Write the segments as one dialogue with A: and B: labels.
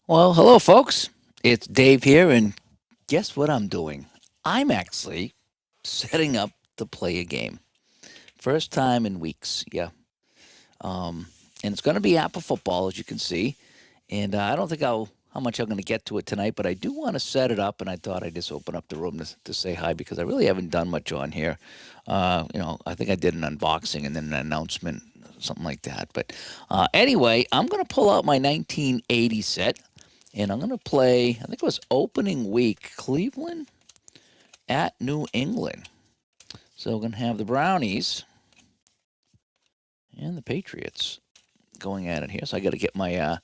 A: Well, hello, folks. It's Dave here, and guess what I'm doing? I'm actually setting up to play a game. First time in weeks, yeah. Um, and it's going to be Apple football, as you can see. And I don't think how much I'm going to get to it tonight, but I do want to set it up. And I thought I'd just open up the room to say hi because I really haven't done much on here. I think I did an unboxing and then an announcement, something like that. But anyway, I'm going to pull out my 1980 set and I'm going to play, I think it was opening week, Cleveland at New England. So we're going to have the Brownies and the Patriots going at it here. So I got to get my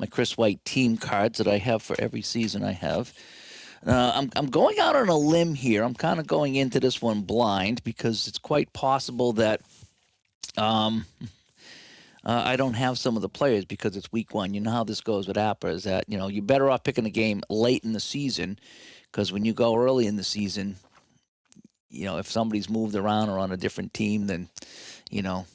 A: Chris White team cards that I have for every season I have. I'm going out on a limb here. I'm kind of going into this one blind because it's quite possible that um, I don't have some of the players because it's week one. You know how this goes with APA is that you're better off picking a game late in the season because when you go early in the season, if somebody's moved around or on a different team, then you know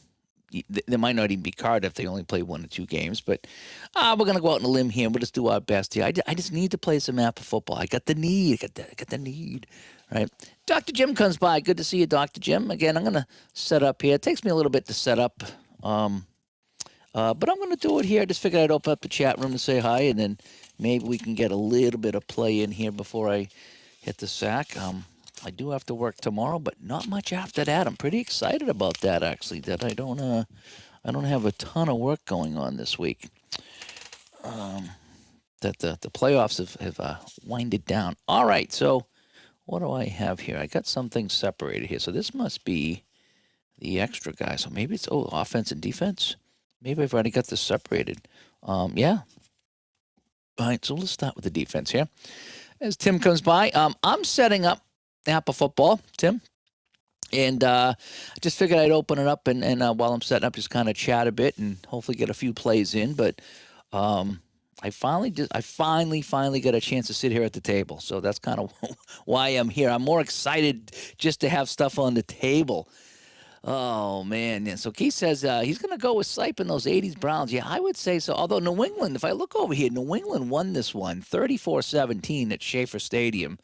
A: there might not even be card if they only play 1 or 2 games. But we're gonna go out on a limb here. We'll just do our best here. I just need to play some Apple football. I got the need. I got the need. Right. Dr. Jim comes by. Good to see you, Dr. Jim. Again, I'm gonna set up here. It takes me a little bit to set up. But I'm going to do it here. I just figured I'd open up the chat room to say hi, and then maybe we can get a little bit of play in here before I hit the sack. I do have to work tomorrow, but not much after that. I'm pretty excited about that actually. That I don't have a ton of work going on this week. That the playoffs have winded down. All right, so what do I have here? I got some things separated here. So this must be the extra guy. So maybe it's offense and defense. Maybe I've already got this separated. Yeah. All right, so let's start with the defense here. As Tim comes by, I'm setting up Apple football, Tim. And I just figured I'd open it up and while I'm setting up, just kind of chat a bit and hopefully get a few plays in. But I finally got a chance to sit here at the table. So that's kind of why I'm here. I'm more excited just to have stuff on the table. Oh man! Yeah. So Keith says he's going to go with Sipe in those '80s Browns. Yeah, I would say so. Although New England, if I look over here, New England won this one 34-17 at Schaefer Stadium,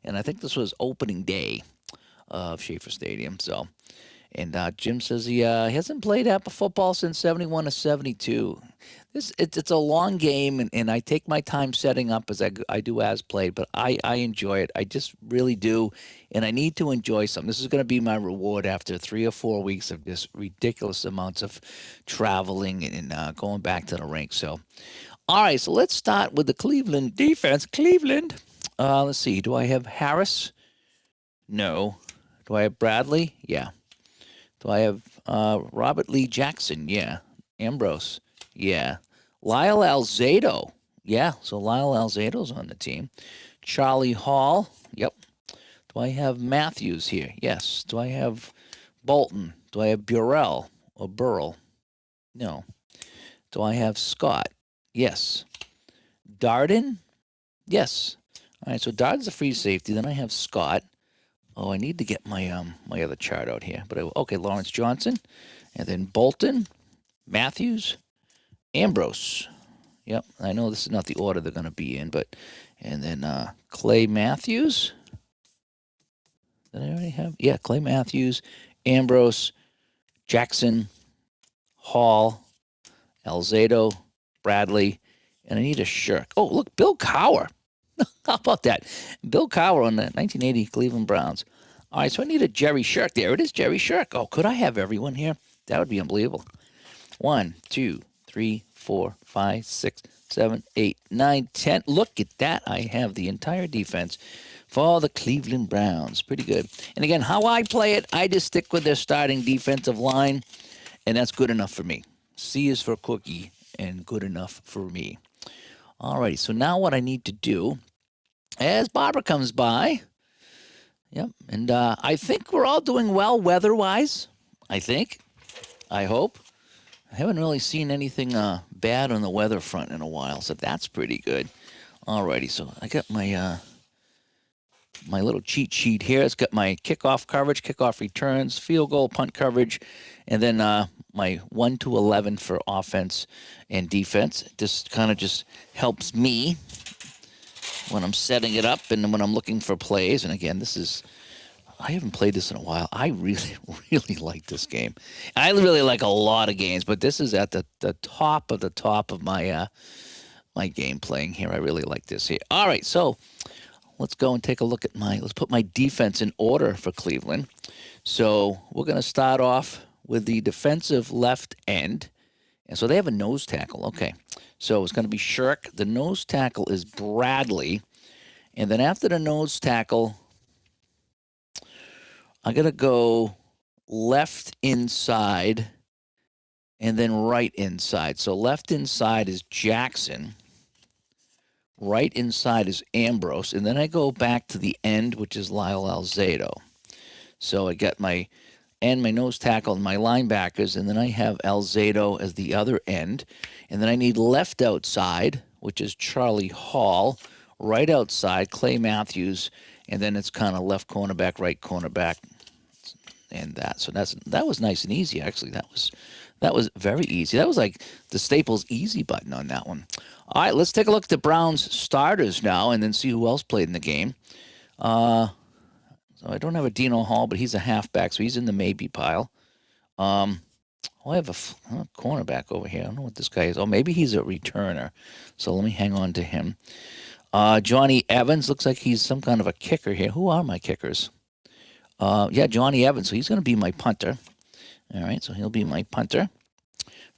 A: and I think this was opening day of Schaefer Stadium. So, and Jim says he hasn't played Apple football since '71 to '72. It's a long game, and I take my time setting up as I do as played, but I enjoy it. I just really do, and I need to enjoy something. This is going to be my reward after 3 or 4 weeks of just ridiculous amounts of traveling and going back to the rink. So, all right, so let's start with the Cleveland defense. Cleveland. Let's see. Do I have Harris? No. Do I have Bradley? Yeah. Do I have Robert Lee Jackson? Yeah. Ambrose? Yeah. Lyle Alzado? Yeah. So Lyle Alzado's on the team. Charlie Hall? Yep. Do I have Matthews here? Yes. Do I have Bolton? Do I have Burrell or Burrell? No. Do I have Scott? Yes. Darden? Yes. All right. So Darden's a free safety. Then I have Scott. Oh, I need to get my other chart out here. But okay, Lawrence Johnson, and then Bolton, Matthews, Ambrose. Yep, I know this is not the order they're going to be in, but and then Clay Matthews. Did I already have? Yeah, Clay Matthews, Ambrose, Jackson, Hall, Alzado, Bradley, and I need a Shirk. Oh, look, Bill Cowher. How about that? Bill Cowher on the 1980 Cleveland Browns. All right, so I need a Jerry Shirk. There it is, Jerry Shirk. Oh, could I have everyone here? That would be unbelievable. 1, 2, 3, 4, 5, 6, 7, 8, 9, 10. Look at that. I have the entire defense for the Cleveland Browns. Pretty good. And again, how I play it, I just stick with their starting defensive line, and that's good enough for me. C is for cookie and good enough for me. All righty, so now what I need to do, as Barbara comes by, yep, and I think we're all doing well weather-wise, I think. I hope. I haven't really seen anything bad on the weather front in a while, so that's pretty good. Alrighty, so I got my my little cheat sheet here. It's got my kickoff coverage, kickoff returns, field goal, punt coverage, and then my 1 to 11 for offense and defense. This kind of just helps me when I'm setting it up and when I'm looking for plays. And again, I haven't played this in a while. I really, really like this game. I really like a lot of games, but this is at the top of my my game playing here. I really like this here. All right, so let's go and take a look at let's put my defense in order for Cleveland. So we're going to start off with the defensive left end. And so they have a nose tackle. Okay. So it's going to be Shirk. The nose tackle is Bradley. And then after the nose tackle, I'm going to go left inside and then right inside. So left inside is Jackson. Right inside is Ambrose. And then I go back to the end, which is Lyle Alzado. So I got my nose tackle and my linebackers, and then I have Alzado as the other end. And then I need left outside, which is Charlie Hall. Right outside, Clay Matthews. And then it's kind of left cornerback, right cornerback, and that. So that was nice and easy, actually. That was very easy. That was like the Staples easy button on that one. All right, let's take a look at the Browns starters now and then see who else played in the game. So I don't have a Dino Hall, but he's a halfback, so he's in the maybe pile. I have a cornerback over here. I don't know what this guy is. Oh, maybe he's a returner. So let me hang on to him. Johnny Evans looks like he's some kind of a kicker here. Who are my kickers? Yeah, Johnny Evans. So he's going to be my punter. All right, so he'll be my punter.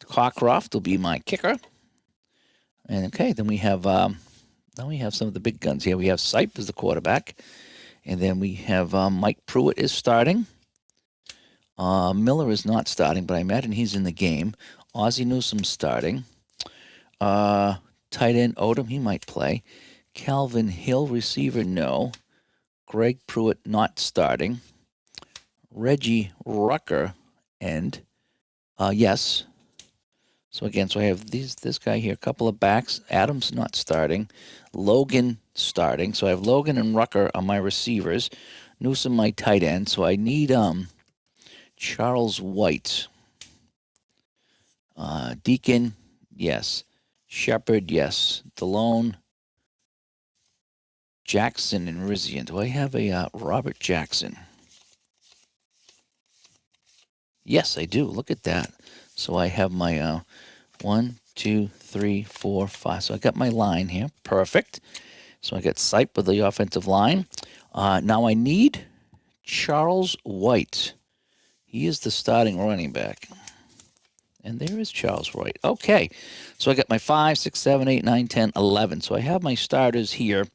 A: Cockcroft will be my kicker. And okay, then we have some of the big guns here. We have Sipe as the quarterback, and then we have Mike Pruitt is starting. Miller is not starting, but I imagine he's in the game. Ozzie Newsome starting. Tight end Odom, he might play. Calvin Hill, receiver, no. Greg Pruitt not starting. Reggie Rucker, end. Yes. So again, I have this guy here, a couple of backs. Adams not starting. Logan starting. So I have Logan and Rucker on my receivers. Newsome my tight end. So I need Charles White. Deacon, yes. Shepard, yes. DeLone, Jackson, and Rizian. Do I have a Robert Jackson? Yes, I do. Look at that. So I have my 1, 2, 3, 4, 5. So I got my line here. Perfect. So I got Sipe with the offensive line. Now I need Charles White. He is the starting running back. And there is Charles White. Okay. So I got my 5, 6, 7, 8, 9, 10, 11. So I have my starters here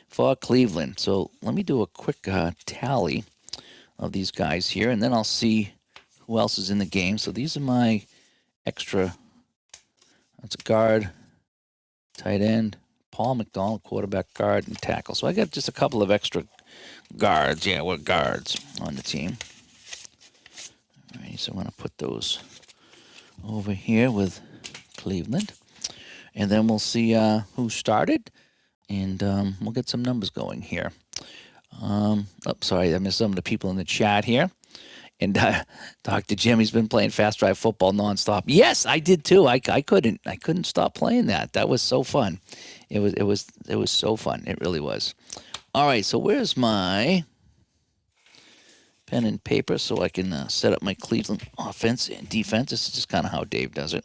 A: for Cleveland. So let me do a quick tally of these guys here, and then I'll see who else is in the game. So these are my extra. That's a guard, tight end, Paul McDonald, quarterback, guard, and tackle. So I got just a couple of extra guards. Yeah, we're guards on the team. All right, so I'm going to put those over here with Cleveland. And then we'll see who started, and we'll get some numbers going here. Sorry, I missed some of the people in the chat here. And Dr. Jimmy's been playing Fast Drive football nonstop. Yes, I did too. I couldn't stop playing that. That was so fun. It was so fun. It really was. All right, so where's my pen and paper so I can set up my Cleveland offense and defense? This is just kind of how Dave does it.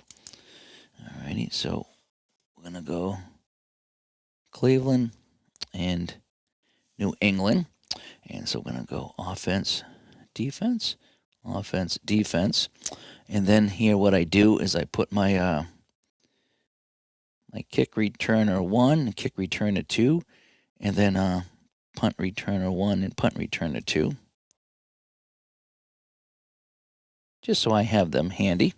A: All righty, so we're gonna go Cleveland and New England, and so we're gonna go offense, defense, offense, defense, and then here what I do is I put my my kick returner 1, kick returner 2, and then punt returner 1 and punt returner 2, just so I have them handy.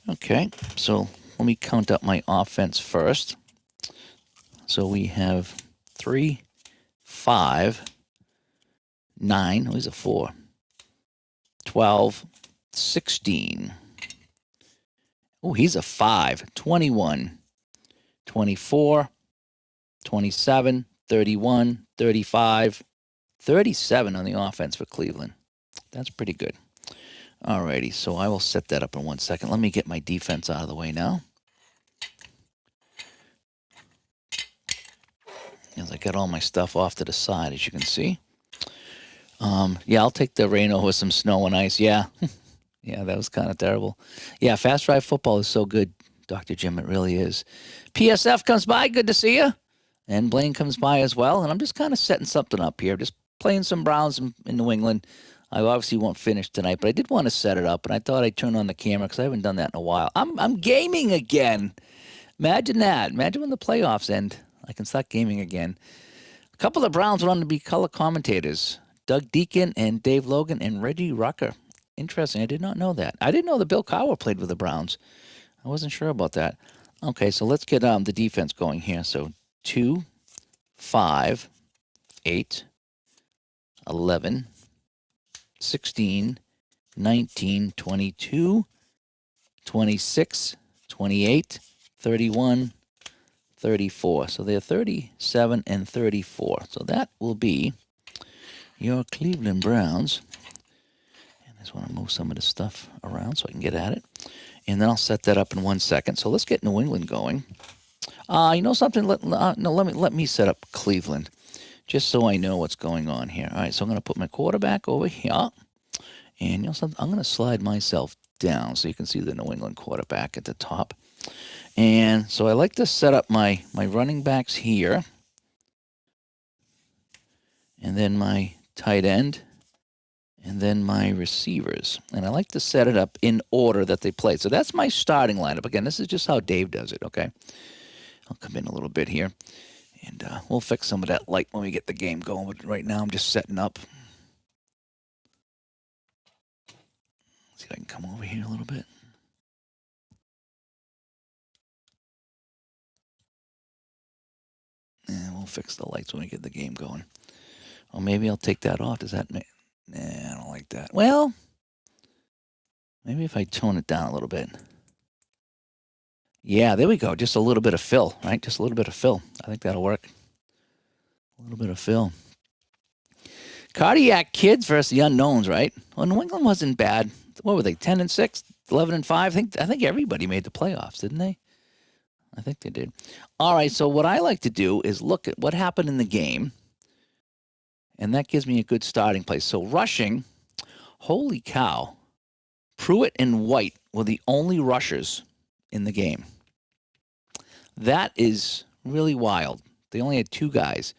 A: Okay, so let me count up my offense first. So we have 3, 5, 9. Oh, he's a 4. 12, 16. Oh, he's a 5. 21, 24, 27, 31, 35, 37 on the offense for Cleveland. That's pretty good. Alrighty, so I will set that up in 1 second. Let me get my defense out of the way now. As I got all my stuff off to the side, as you can see. Yeah, I'll take the rain over some snow and ice. Yeah. Yeah, that was kind of terrible. Yeah, Fast Drive football is so good, Dr. Jim. It really is. PSF comes by. Good to see you. And Blaine comes by as well. And I'm just kind of setting something up here. Just playing some Browns in New England. I obviously won't finish tonight, but I did want to set it up. And I thought I'd turn on the camera because I haven't done that in a while. I'm gaming again. Imagine that. Imagine when the playoffs end. I can start gaming again. A couple of Browns went on to be color commentators. Doug Deacon and Dave Logan and Reggie Rucker. Interesting. I did not know that. I didn't know that Bill Cowher played with the Browns. I wasn't sure about that. Okay, so let's get the defense going here. So 2, 5, 8, 11, 16, 19, 22, 26, 28, 31, 34. So they're 37 and 34. So that will be your Cleveland Browns. And I just want to move some of the stuff around so I can get at it. And then I'll set that up in 1 second. So let's get New England going. You know something? Let me set up Cleveland just so I know what's going on here. All right, so I'm going to put my quarterback over here. And you know something? I'm going to slide myself down so you can see the New England quarterback at the top. And so I like to set up my running backs here. And then my tight end. And then my receivers. And I like to set it up in order that they play. So that's my starting lineup. Again, this is just how Dave does it, okay? I'll come in a little bit here. And we'll fix some of that light when we get the game going. But right now I'm just setting up. See if I can come over here a little bit. And we'll fix the lights when we get the game going. Or maybe I'll take that off. Does that make... Nah, I don't like that. Well, maybe if I tone it down a little bit. Yeah, there we go. Just a little bit of fill, right? Just a little bit of fill. I think that'll work. A little bit of fill. Cardiac Kids versus the Unknowns, right? Well, New England wasn't bad. What were they? 10-6, 11-5. I think everybody made the playoffs, didn't they? I think they did. All right. So what I like to do is look at what happened in the game. And that gives me a good starting place. So rushing, holy cow, Pruitt and White were the only rushers in the game. That is really wild. They only had 2 guys.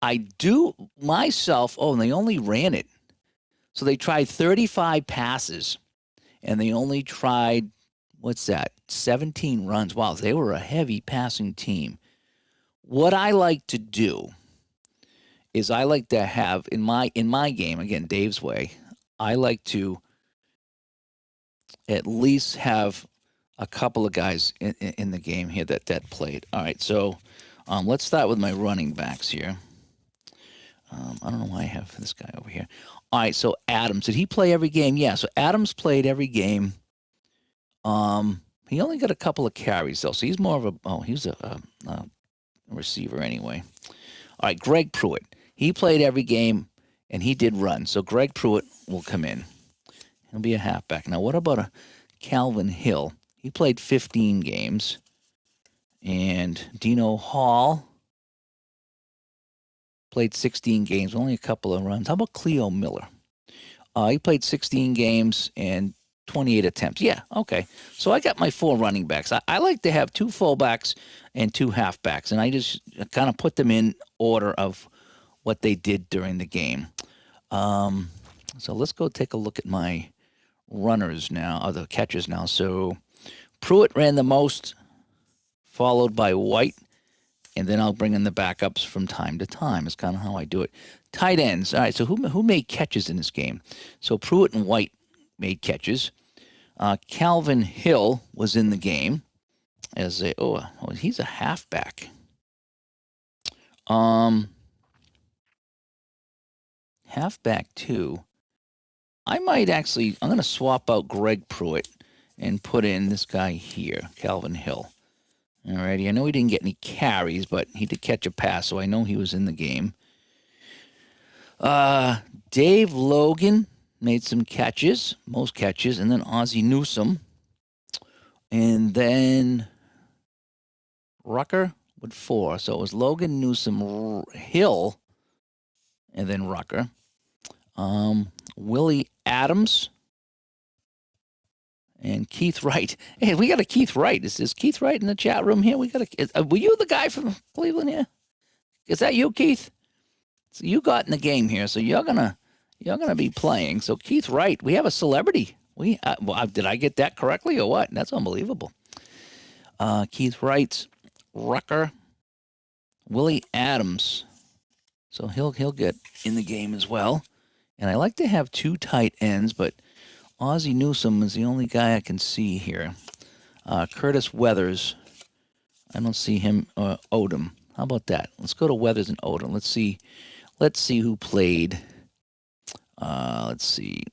A: I do myself, and they only ran it. So they tried 35 passes, and they only tried, 17 runs. Wow, they were a heavy passing team. What I like to do is I like to have in my game, again, Dave's way, I like to at least have a couple of guys in the game here that played. All right, so let's start with my running backs here. I don't know why I have this guy over here. All right, so Adams, did he play every game? Yeah, so Adams played every game. He only got a couple of carries, though, so he's more of he's a receiver anyway. All right, Greg Pruitt. He played every game, and he did run. So Greg Pruitt will come in. He'll be a halfback. Now, what about a Calvin Hill? He played 15 games. And Dino Hall played 16 games, only a couple of runs. How about Cleo Miller? He played 16 games and 28 attempts. Yeah, okay. So I got my 4 running backs. I like to have 2 fullbacks and 2 halfbacks, and I just kind of put them in order of what they did during the game. So let's go take a look at my runners now, or the catchers now. So Pruitt ran the most, followed by White, and then I'll bring in the backups from time to time. It's kind of how I do it. Tight ends. All right, so who made catches in this game? So Pruitt and White made catches. Calvin Hill was in the game as he's a halfback. Halfback 2. I'm going to swap out Greg Pruitt and put in this guy here, Calvin Hill. Alrighty, I know he didn't get any carries, but he did catch a pass, so I know he was in the game. Dave Logan made some catches, most catches, and then Ozzie Newsome. And then Rucker with 4. So it was Logan, Newsome, Hill, and then Rucker. Willie Adams and Keith Wright. Hey, we got a Keith Wright. Is Keith Wright in the chat room here? We got a. Were you the guy from Cleveland here? Is that you, Keith? So you got in the game here, so you're gonna be playing. So Keith Wright, we have a celebrity. Did I get that correctly or what? That's unbelievable. Keith Wright, Rucker, Willie Adams. So he'll get in the game as well. And I like to have 2 tight ends, but Ozzie Newsome is the only guy I can see here. Curtis Weathers, I don't see him. Odom. How about that? Let's go to Weathers and Odom. Let's see who played. Let's see.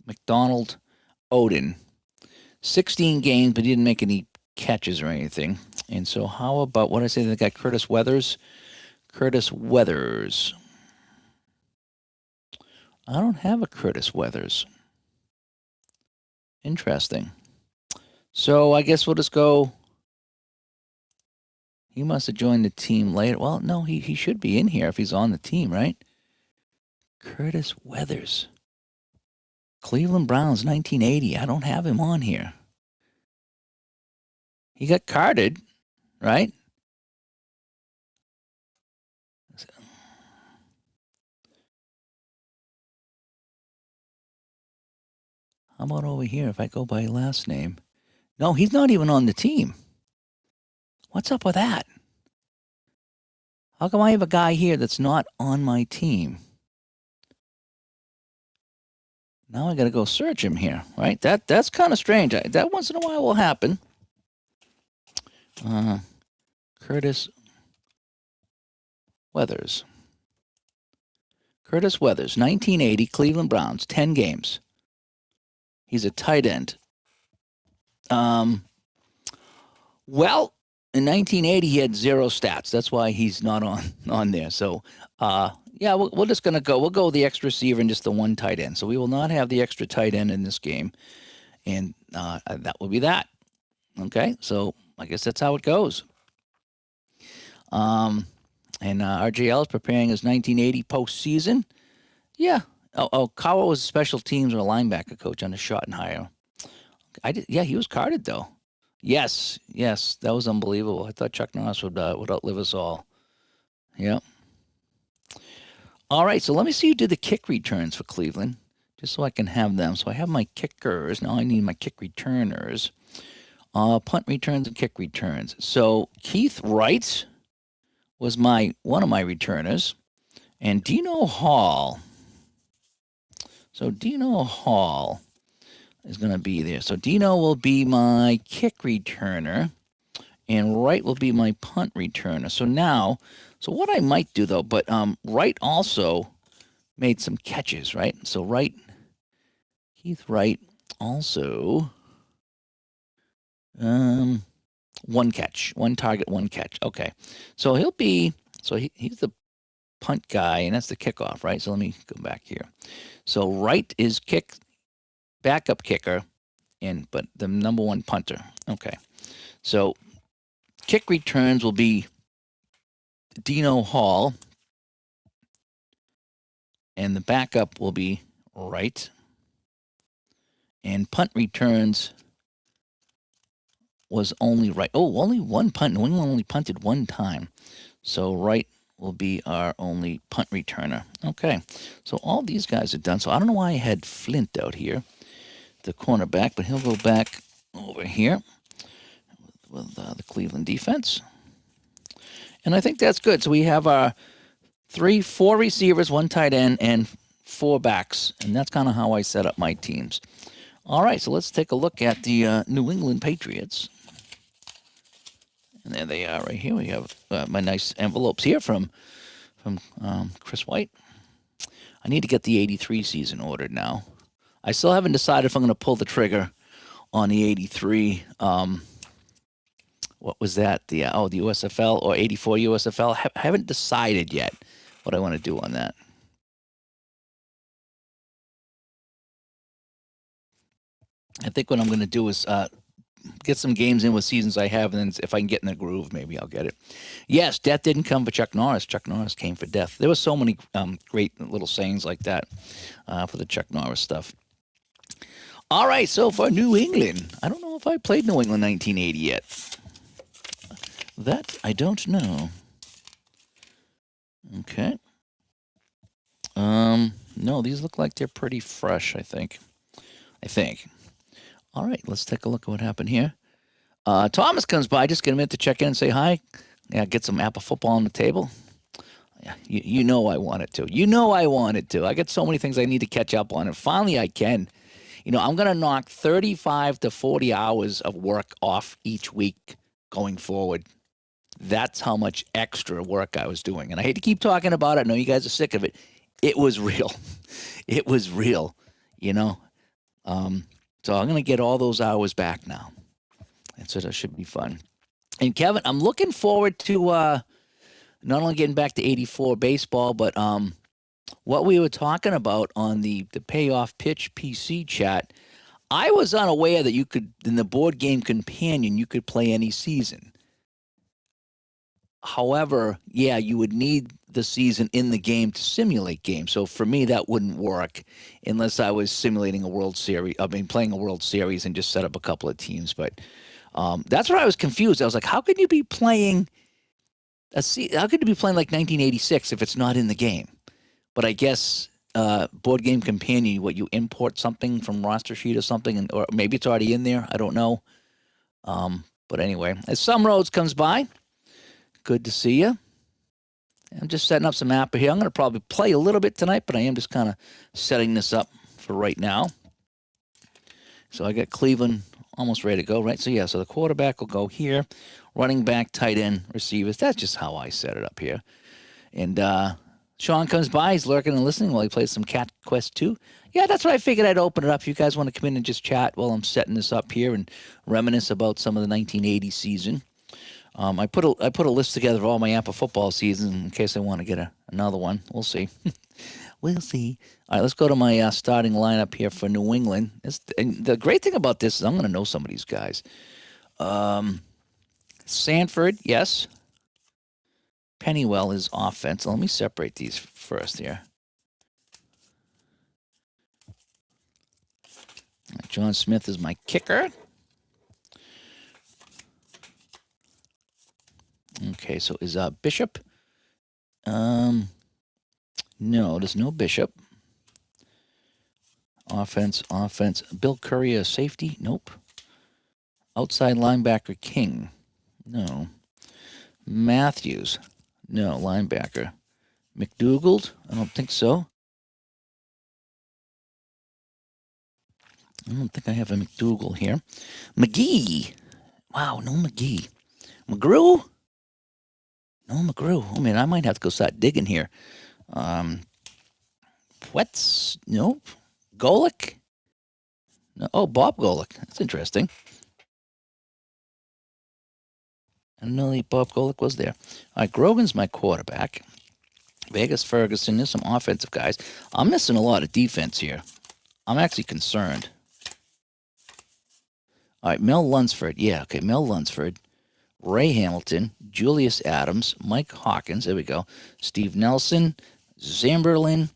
A: McDonald, Odin. 16 games, but he didn't make any catches or anything. And so how about, what did I say? They got Curtis Weathers. Curtis Weathers. I don't have a Curtis Weathers. Interesting. So I guess we'll just go. He must have joined the team later. Well, no, he should be in here if he's on the team, right? Curtis Weathers. Cleveland Browns, 1980. I don't have him on here. He got carded, right? How about over here if I go by last name? No, he's not even on the team. What's up with that? How come I have a guy here that's not on my team? Now I got to go search him here, right? That's kind of strange. That once in a while will happen. Curtis Weathers. Curtis Weathers, 1980, Cleveland Browns, 10 games. He's a tight end. Well, in 1980, he had 0 stats. That's why he's not on there. So, yeah, we're just going to go. We'll go the extra receiver and just the 1 tight end. So we will not have the extra tight end in this game. And that will be that. Okay, so I guess that's how it goes. And RJL is preparing his 1980 postseason. Yeah. Kawa was a special teams or a linebacker coach under Schottenheimer. Yeah, he was carded though. Yes, that was unbelievable. I thought Chuck Norris would outlive us all. Yep. All right, so let me see who did the kick returns for Cleveland, just so I can have them. So I have my kickers. Now I need my kick returners. Punt returns and kick returns. So Keith Wright was one of my returners, and Dino Hall. So Dino Hall is going to be there. So Dino will be my kick returner, and Wright will be my punt returner. So what I might do though, but Wright also made some catches, right? So Keith Wright also 1 catch, 1 target, 1 catch. Okay, so he's the punt guy, and that's the kickoff, right? So let me go back here. So Wright is backup kicker, but the number 1 punter. Okay, so kick returns will be Dino Hall, and the backup will be Wright. And punt returns was only Wright. Oh, only 1 punt. New England only punted 1 time. So Wright will be our only punt returner. Okay, so all these guys are done. So I don't know why I had Flint out here, the cornerback, but he'll go back over here with the Cleveland defense. And I think that's good. So we have our 4 receivers, 1 tight end, and 4 backs. And that's kind of how I set up my teams. All right, so let's take a look at the New England Patriots. And there they are right here. We have my nice envelopes here from Chris White. I need to get the 83 season ordered now. I still haven't decided if I'm going to pull the trigger on the 83. What was that? The USFL or 84 USFL? I haven't decided yet. what I want to do on that. I think what I'm going to do is get some games in with seasons I have, and then if I can get in the groove, maybe I'll get it. Yes, death didn't come for Chuck Norris. Chuck Norris came for death. There were so many great little sayings like that for the Chuck Norris stuff. All right, so for New England, I don't know if I played New England 1980 yet. That I don't know. Okay. No, these look like they're pretty fresh, I think. All right, let's take a look at what happened here. Thomas comes by, just get a minute to check in and say hi. Yeah, get some Apple football on the table. Yeah, you know I wanted to. You know I wanted to. I got so many things I need to catch up on, and finally I can. You know, I'm going to knock 35 to 40 hours of work off each week going forward. That's how much extra work I was doing. And I hate to keep talking about it. I know you guys are sick of it. It was real. It was real, you know. So I'm going to get all those hours back now. And so that should be fun. And Kevin, I'm looking forward to not only getting back to 84 baseball, but what we were talking about on the Payoff Pitch PC chat. I was unaware that you could, in the board game companion, you could play any season. However, yeah, you would need the season in the game to simulate games. So for me, that wouldn't work unless I was simulating a World Series. I mean, playing a World Series and just set up a couple of teams. But that's where I was confused. I was like, how could you be playing how could you be playing like 1986 if it's not in the game? But I guess board game companion, what, you import something from roster sheet or something, or maybe it's already in there. I don't know. But anyway, as Some Roads comes by, good to see you. I'm just setting up some app here. I'm going to probably play a little bit tonight, but I am just kind of setting this up for right now. So I got Cleveland almost ready to go, right? So yeah, so the quarterback will go here, running back, tight end, receivers. That's just how I set it up here. And Sean comes by. He's lurking and listening while he plays some Cat Quest 2. Yeah, that's what I figured I'd open it up. If you guys want to come in and just chat while I'm setting this up here and reminisce about some of the 1980 season. I put a list together of all my Apple football seasons in case I want to get another one. We'll see. We'll see. All right, let's go to my starting lineup here for New England. And the great thing about this is I'm going to know some of these guys. Sanford, yes. Pennywell is offense. Let me separate these first here. John Smith is my kicker. Okay, so is Bishop? No, there's no Bishop. Offense. Bill Curry, a safety? Nope. Outside linebacker, King? No. Matthews? No, linebacker. McDougald? I don't think so. I don't think I have a McDougald here. McGee? Wow, no McGee. McGrew? No McGrew. Oh, man, I might have to go start digging here. What's nope. Golick? No. Oh, Bob Golick. That's interesting. I didn't know that Bob Golick was there. All right, Grogan's my quarterback. Vegas Ferguson. There's some offensive guys. I'm missing a lot of defense here. I'm actually concerned. All right, Mel Lunsford. Yeah, okay, Mel Lunsford. Ray Hamilton, Julius Adams, Mike Hawkins, there we go, Steve Nelson, Zamberlin,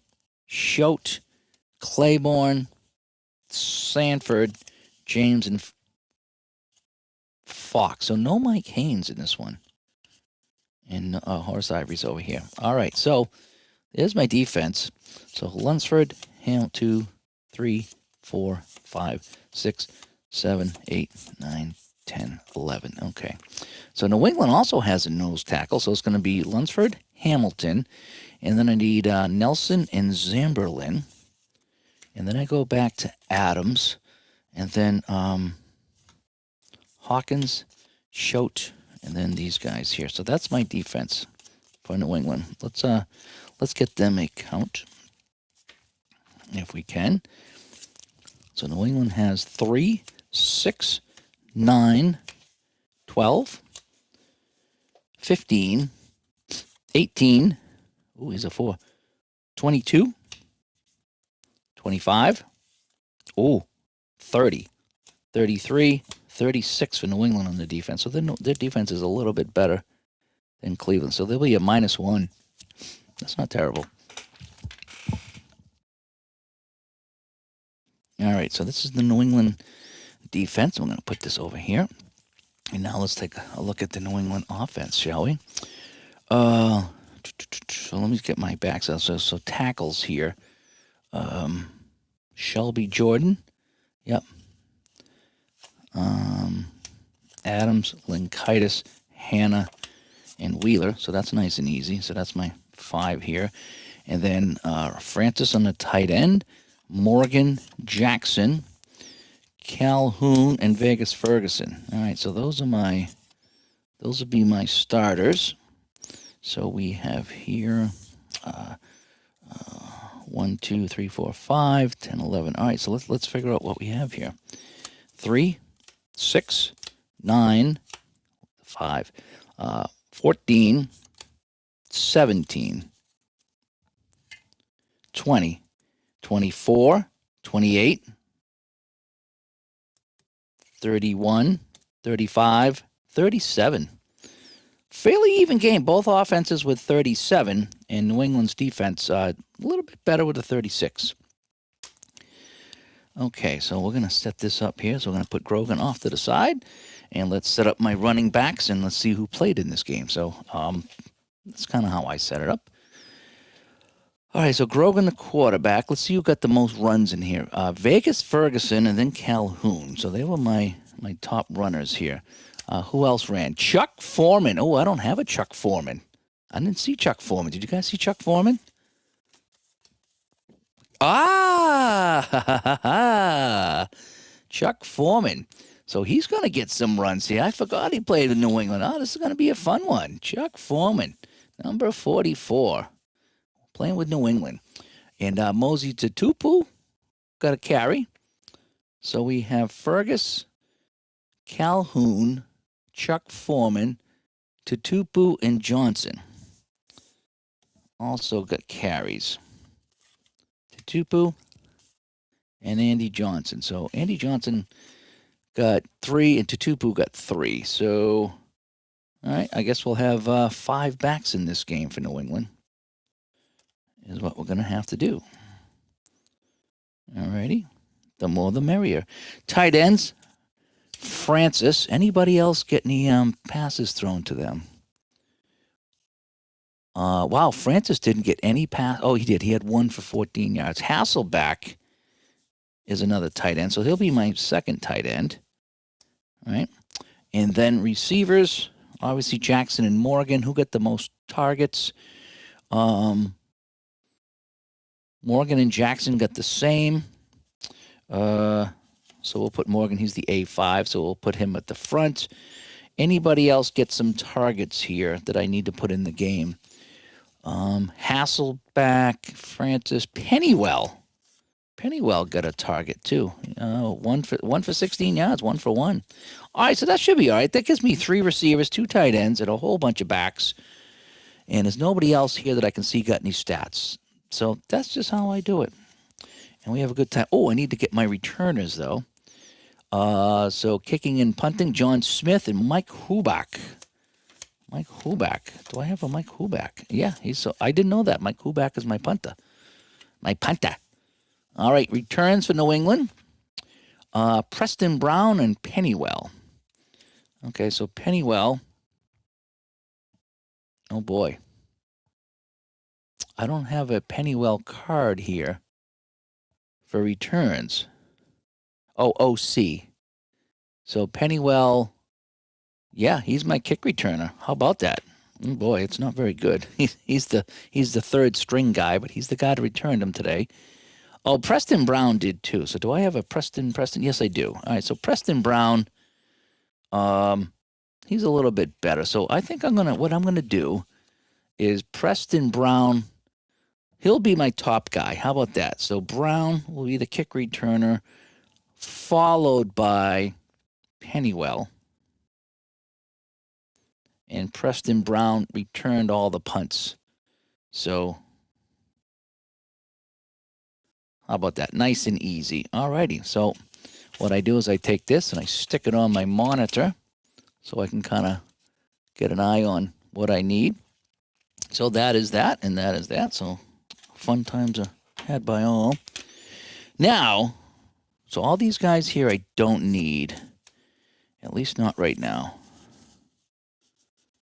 A: Schote, Claiborne, Sanford, James, and Fox. So no Mike Haynes in this one. And Horace Ivory's over here. All right, so there's my defense. So Lunsford, Hamilton, 2, 3, 4, 5, 6, 7, 8, 9, 10, 11. Okay. So New England also has a nose tackle, so it's going to be Lunsford, Hamilton, and then I need Nelson and Zamberlin. And then I go back to Adams, and then Hawkins, Schote, and then these guys here. So that's my defense for New England. Let's get them a count if we can. So New England has 3, 6, 9, 12, 15, 18, Ooh, he's a 4. 22. 25. Ooh, 30. 33. 36 for New England on the defense. So their defense is a little bit better than Cleveland. So they'll be a -1. That's not terrible. All right, so this is the New England defense. I'm going to put this over here. And now let's take a look at the New England offense, shall we? So let me get my backs out. So tackles here. Shelby Jordan. Yep. Adams, Linkaitis, Hannah, and Wheeler. So that's nice and easy. So that's my 5 here. And then Francis on the tight end. Morgan, Jackson, Calhoun, and Vegas Ferguson. All right, so those would be my starters. So we have here 1, 2, 3, 4, 5, 10, 11. All right, so let's figure out what we have here. 3, 6, 9, 5, 14, 17, 20, 24, 28, 31, 35, 37. Fairly even game. Both offenses with 37, and New England's defense a little bit better with a 36. Okay, so we're going to set this up here. So we're going to put Grogan off to the side, and let's set up my running backs, and let's see who played in this game. So that's kind of how I set it up. All right, so Grogan, the quarterback. Let's see who got the most runs in here. Vegas Ferguson and then Calhoun. So they were my top runners here. Who else ran? Chuck Foreman. Oh, I don't have a Chuck Foreman. I didn't see Chuck Foreman. Did you guys see Chuck Foreman? Chuck Foreman. So he's going to get some runs here. I forgot he played in New England. Oh, this is going to be a fun one. Chuck Foreman, number 44, playing with New England. And Mosey Tutupu got a carry. So we have Fergus, Calhoun, Chuck Foreman, Tutupu, and Johnson. Also got carries. Tutupu and Andy Johnson. So Andy Johnson got 3 and Tutupu got 3. So, all right, I guess we'll have 5 backs in this game for New England is what we're going to have to do. All righty. The more the merrier. Tight ends, Francis. Anybody else get any passes thrown to them? Wow, Francis didn't get any pass. Oh, he did. He had 1 for 14 yards. Hasselback is another tight end, so he'll be my second tight end. All right. And then receivers, obviously Jackson and Morgan. Who got the most targets? Morgan and Jackson got the same. So we'll put Morgan. He's the A5, so we'll put him at the front. Anybody else get some targets here that I need to put in the game? Hasselback, Francis, Pennywell. Pennywell got a target too. 1 for 16 yards, 1 for 1. All right, so that should be all right. That gives me 3 receivers, 2 tight ends, and a whole bunch of backs. And there's nobody else here that I can see got any stats. So that's just how I do it. And we have a good time. Oh, I need to get my returners though. So kicking and punting, John Smith and Mike Huback. Mike Huback. Do I have a Mike Huback? Yeah, I didn't know that. Mike Huback is my punter. My punter. All right, returns for New England. Preston Brown and Pennywell. Okay, so Pennywell. Oh boy. I don't have a Pennywell card here for returns. Oh, OC. So Pennywell, yeah, he's my kick returner. How about that? Oh boy, it's not very good. He's the third string guy, but he's the guy that returned him today. Oh, Preston Brown did too. So do I have a Preston? Yes, I do. All right, so Preston Brown, he's a little bit better. So I think what I'm gonna do is Preston Brown. He'll be my top guy. How about that? So Brown will be the kick returner, followed by Pennywell. And Preston Brown returned all the punts. So how about that? Nice and easy. All righty. So what I do is I take this and I stick it on my monitor so I can kind of get an eye on what I need. So that is that, and that is that. So fun times are had by all. Now, so all these guys here I don't need, at least not right now.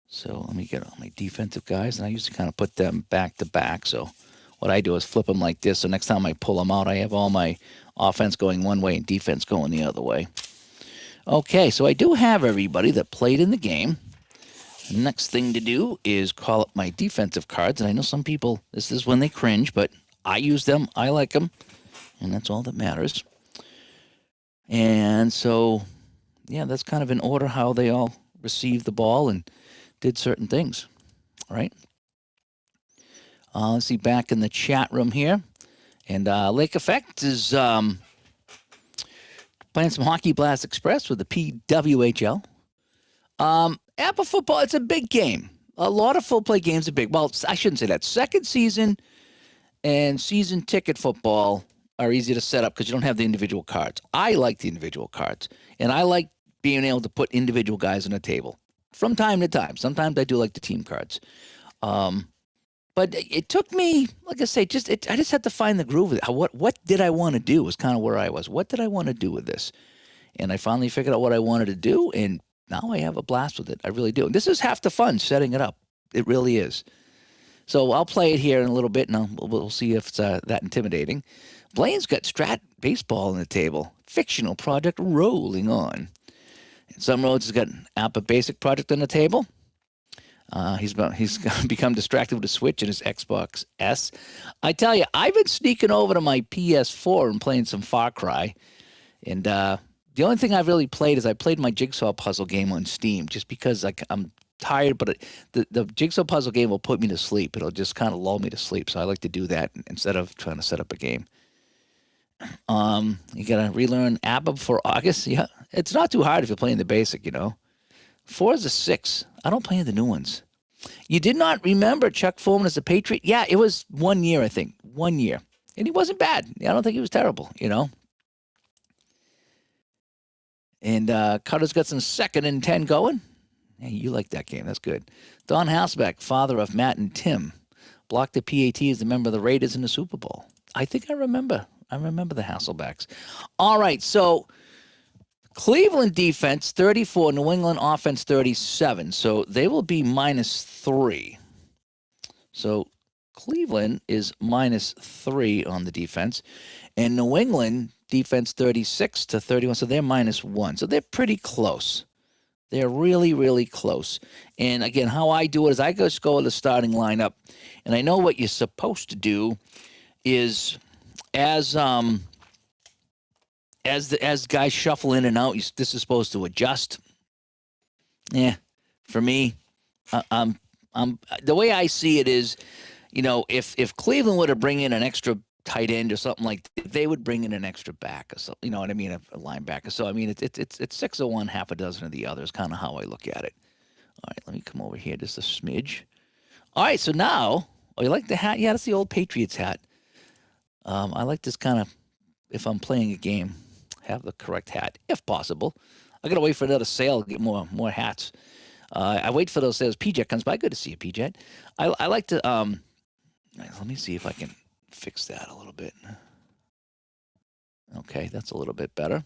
A: So let me get all my defensive guys, and I used to kind of put them back to back. So what I do is flip them like this. So next time I pull them out, I have all my offense going one way and defense going the other way. Okay, so I do have everybody that played in the game. The next thing to do is call up my defensive cards. And I know some people, this is when they cringe, but I use them. I like them. And that's all that matters. And so, yeah, that's kind of in order how they all received the ball and did certain things. All right. Let's see, back in the chat room here. And Lake Effect is playing some Hockey Blast Express with the PWHL. Apple football, it's a big game. A lot of full play games are big. Well, I shouldn't say that. Second season and season ticket football are easy to set up because you don't have the individual cards. I like the individual cards, and I like being able to put individual guys on a table from time to time. Sometimes I do like the team cards. But it took me, like I say, I just had to find the groove of it. What did I want to do was kind of where I was. What did I want to do with this? And I finally figured out what I wanted to do, and now I have a blast with it. I really do. And this is half the fun, setting it up. It really is. So I'll play it here in a little bit, and we'll see if it's that intimidating. Blaine's got Strat Baseball on the table. Fictional project rolling on. And Some Roads has got an Appa Basic project on the table. He's become distracted with a Switch and his Xbox S. I tell you, I've been sneaking over to my PS4 and playing some Far Cry. And the only thing I've really played is I played my Jigsaw puzzle game on Steam just because I'm tired, but the Jigsaw puzzle game will put me to sleep. It'll just kind of lull me to sleep. So I like to do that instead of trying to set up a game. You got to relearn ABBA before August. Yeah, it's not too hard if you're playing the basic, 4 is a 6. I don't play the new ones. You did not remember Chuck Foreman as a Patriot? Yeah, it was 1 year, I think. 1 year. And he wasn't bad. I don't think he was terrible, And Cutter's got some 2nd and 10 going. Hey, you like that game. That's good. Don Hasselbeck, father of Matt and Tim, blocked the PAT as a member of the Raiders in the Super Bowl. I think I remember. I remember the Hasselbecks. All right, so Cleveland defense 34, New England offense 37. So they will be -3. So Cleveland is -3 on the defense, and New England defense 36 to 31. So they're -1. So they're pretty close. They're really, really close. And again, how I do it is I just go with the starting lineup, and I know what you're supposed to do is as guys shuffle in and out, this is supposed to adjust. Yeah, for me, I'm the way I see it is, if Cleveland were to bring in an extra tight end or something like that, they would bring in an extra back or something. You know what I mean? A linebacker. So I mean, it's 6 of one, half a dozen of the other. Is kind of how I look at it. All right, let me come over here just a smidge. All right, so now, you like the hat? Yeah, that's the old Patriots hat. I like this kind of, if I'm playing a game, have the correct hat, if possible. I got to wait for another sale to get more hats. I wait for those sales. PJ comes by. Good to see you, PJ. I like to, let me see if I can fix that a little bit. Okay, that's a little bit better.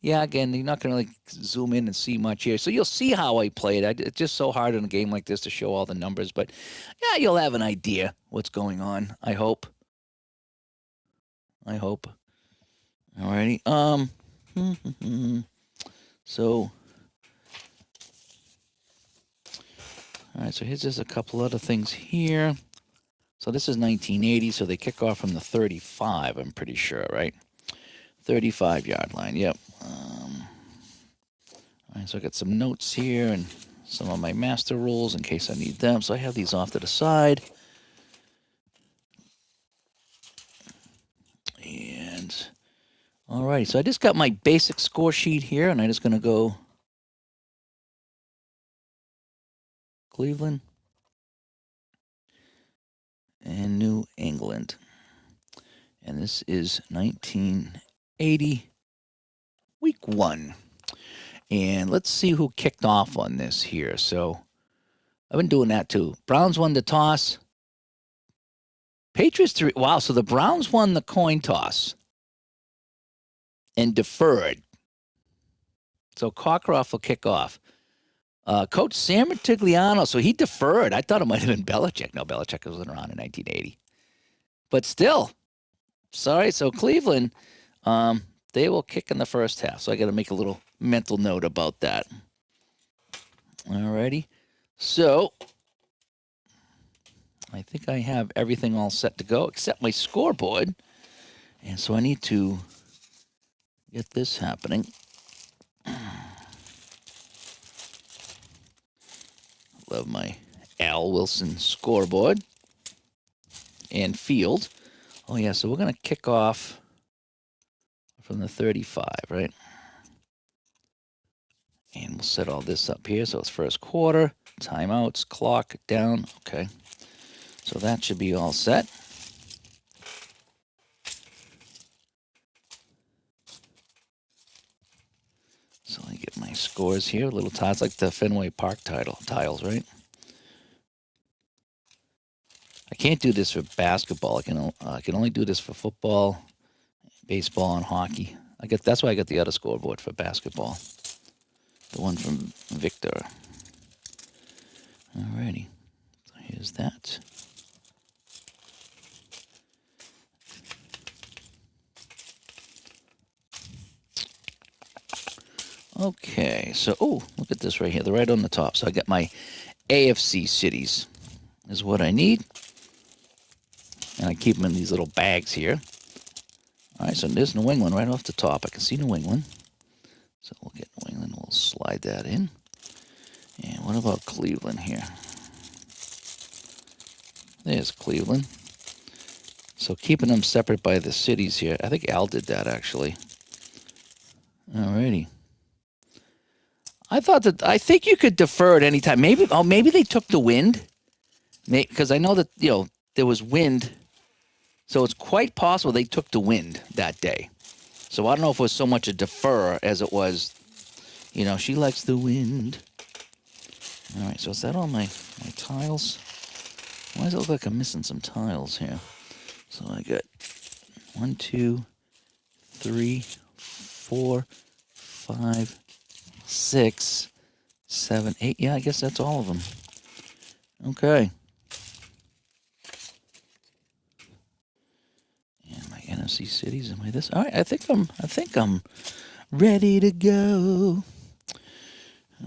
A: Yeah, again, you're not going to really zoom in and see much here. So you'll see how I play it. It's just so hard in a game like this to show all the numbers. But, yeah, you'll have an idea what's going on, I hope. All righty. So, all right, so here's just a couple other things here. So this is 1980, so they kick off from the 35, I'm pretty sure, right? 35-yard line, yep. All right, so I got some notes here and some of my master rules in case I need them. So I have these off to the side. And, all right, so I just got my basic score sheet here, and I'm just going to go Cleveland. and New England. And this is 1980, week 1. And let's see who kicked off on this here. So I've been doing that too. Browns won the toss. Patriots 3. Wow, so the Browns won the coin toss and deferred. So Cockcroft will kick off. Coach Sam Rutigliano, so he deferred. I thought it might have been Belichick. No, Belichick wasn't around in 1980. But still, sorry. So Cleveland, they will kick in the first half. So I got to make a little mental note about that. All righty. So I think I have everything all set to go except my scoreboard. And so I need to get this happening. Love my Al Wilson scoreboard and field. Oh, yeah, so we're going to kick off from the 35, right? And we'll set all this up here. So it's first quarter, timeouts, clock down. Okay. So that should be all set. So I get my scores here. Little tiles like the Fenway Park tiles, right? I can't do this for basketball. I can only do this for football, baseball, and hockey. That's why I got the other scoreboard for basketball. The one from Victor. Alrighty. So here's that. Okay, so, look at this right here. They're right on the top. So I got my AFC cities is what I need. And I keep them in these little bags here. All right, so there's New England right off the top. I can see New England. So we'll get New England. We'll slide that in. And what about Cleveland here? There's Cleveland. So keeping them separate by the cities here. I think Al did that, actually. Alrighty. I think you could defer at any time. Maybe they took the wind. Because I know that, there was wind. So it's quite possible they took the wind that day. So I don't know if it was so much a defer as it was, she likes the wind. All right, so is that all my tiles? Why does it look like I'm missing some tiles here? So I got 1, 2, 3, 4, 5, 6, 7, 8. Yeah, I guess that's all of them. Okay. And my NFC cities. Am I this? All right. I think I'm ready to go.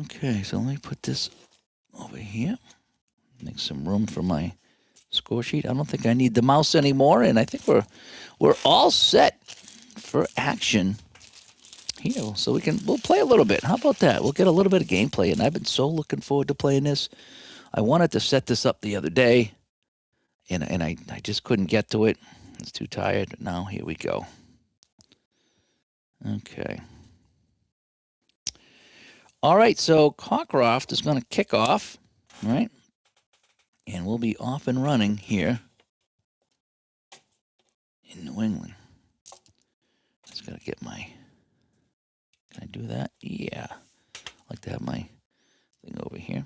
A: Okay. So let me put this over here. Make some room for my score sheet. I don't think I need the mouse anymore, and I think we're all set for action here. So we'll play a little bit. How about that? We'll get a little bit of gameplay, and I've been so looking forward to playing this. I wanted to set this up the other day, and I just couldn't get to it. I was too tired. Now here we go. Okay. All right, so Cockcroft is going to kick off, right? And we'll be off and running here in New England. Just got to get my... Can I do that? Yeah. I'd like to have my thing over here.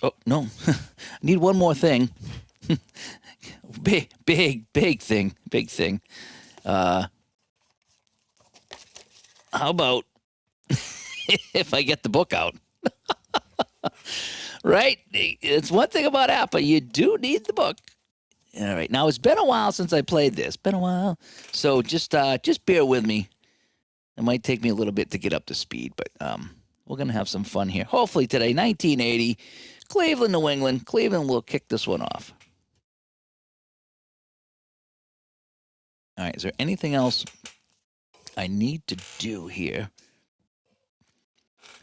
A: Oh, no. I need one more thing. Big thing. Big thing. How about if I get the book out? Right? It's one thing about Apple. You do need the book. All right. Now, it's been a while since I played this. Been a while. So just bear with me. It might take me a little bit to get up to speed, but we're going to have some fun here. Hopefully today, 1980, Cleveland, New England. Cleveland will kick this one off. All right. Is there anything else I need to do here?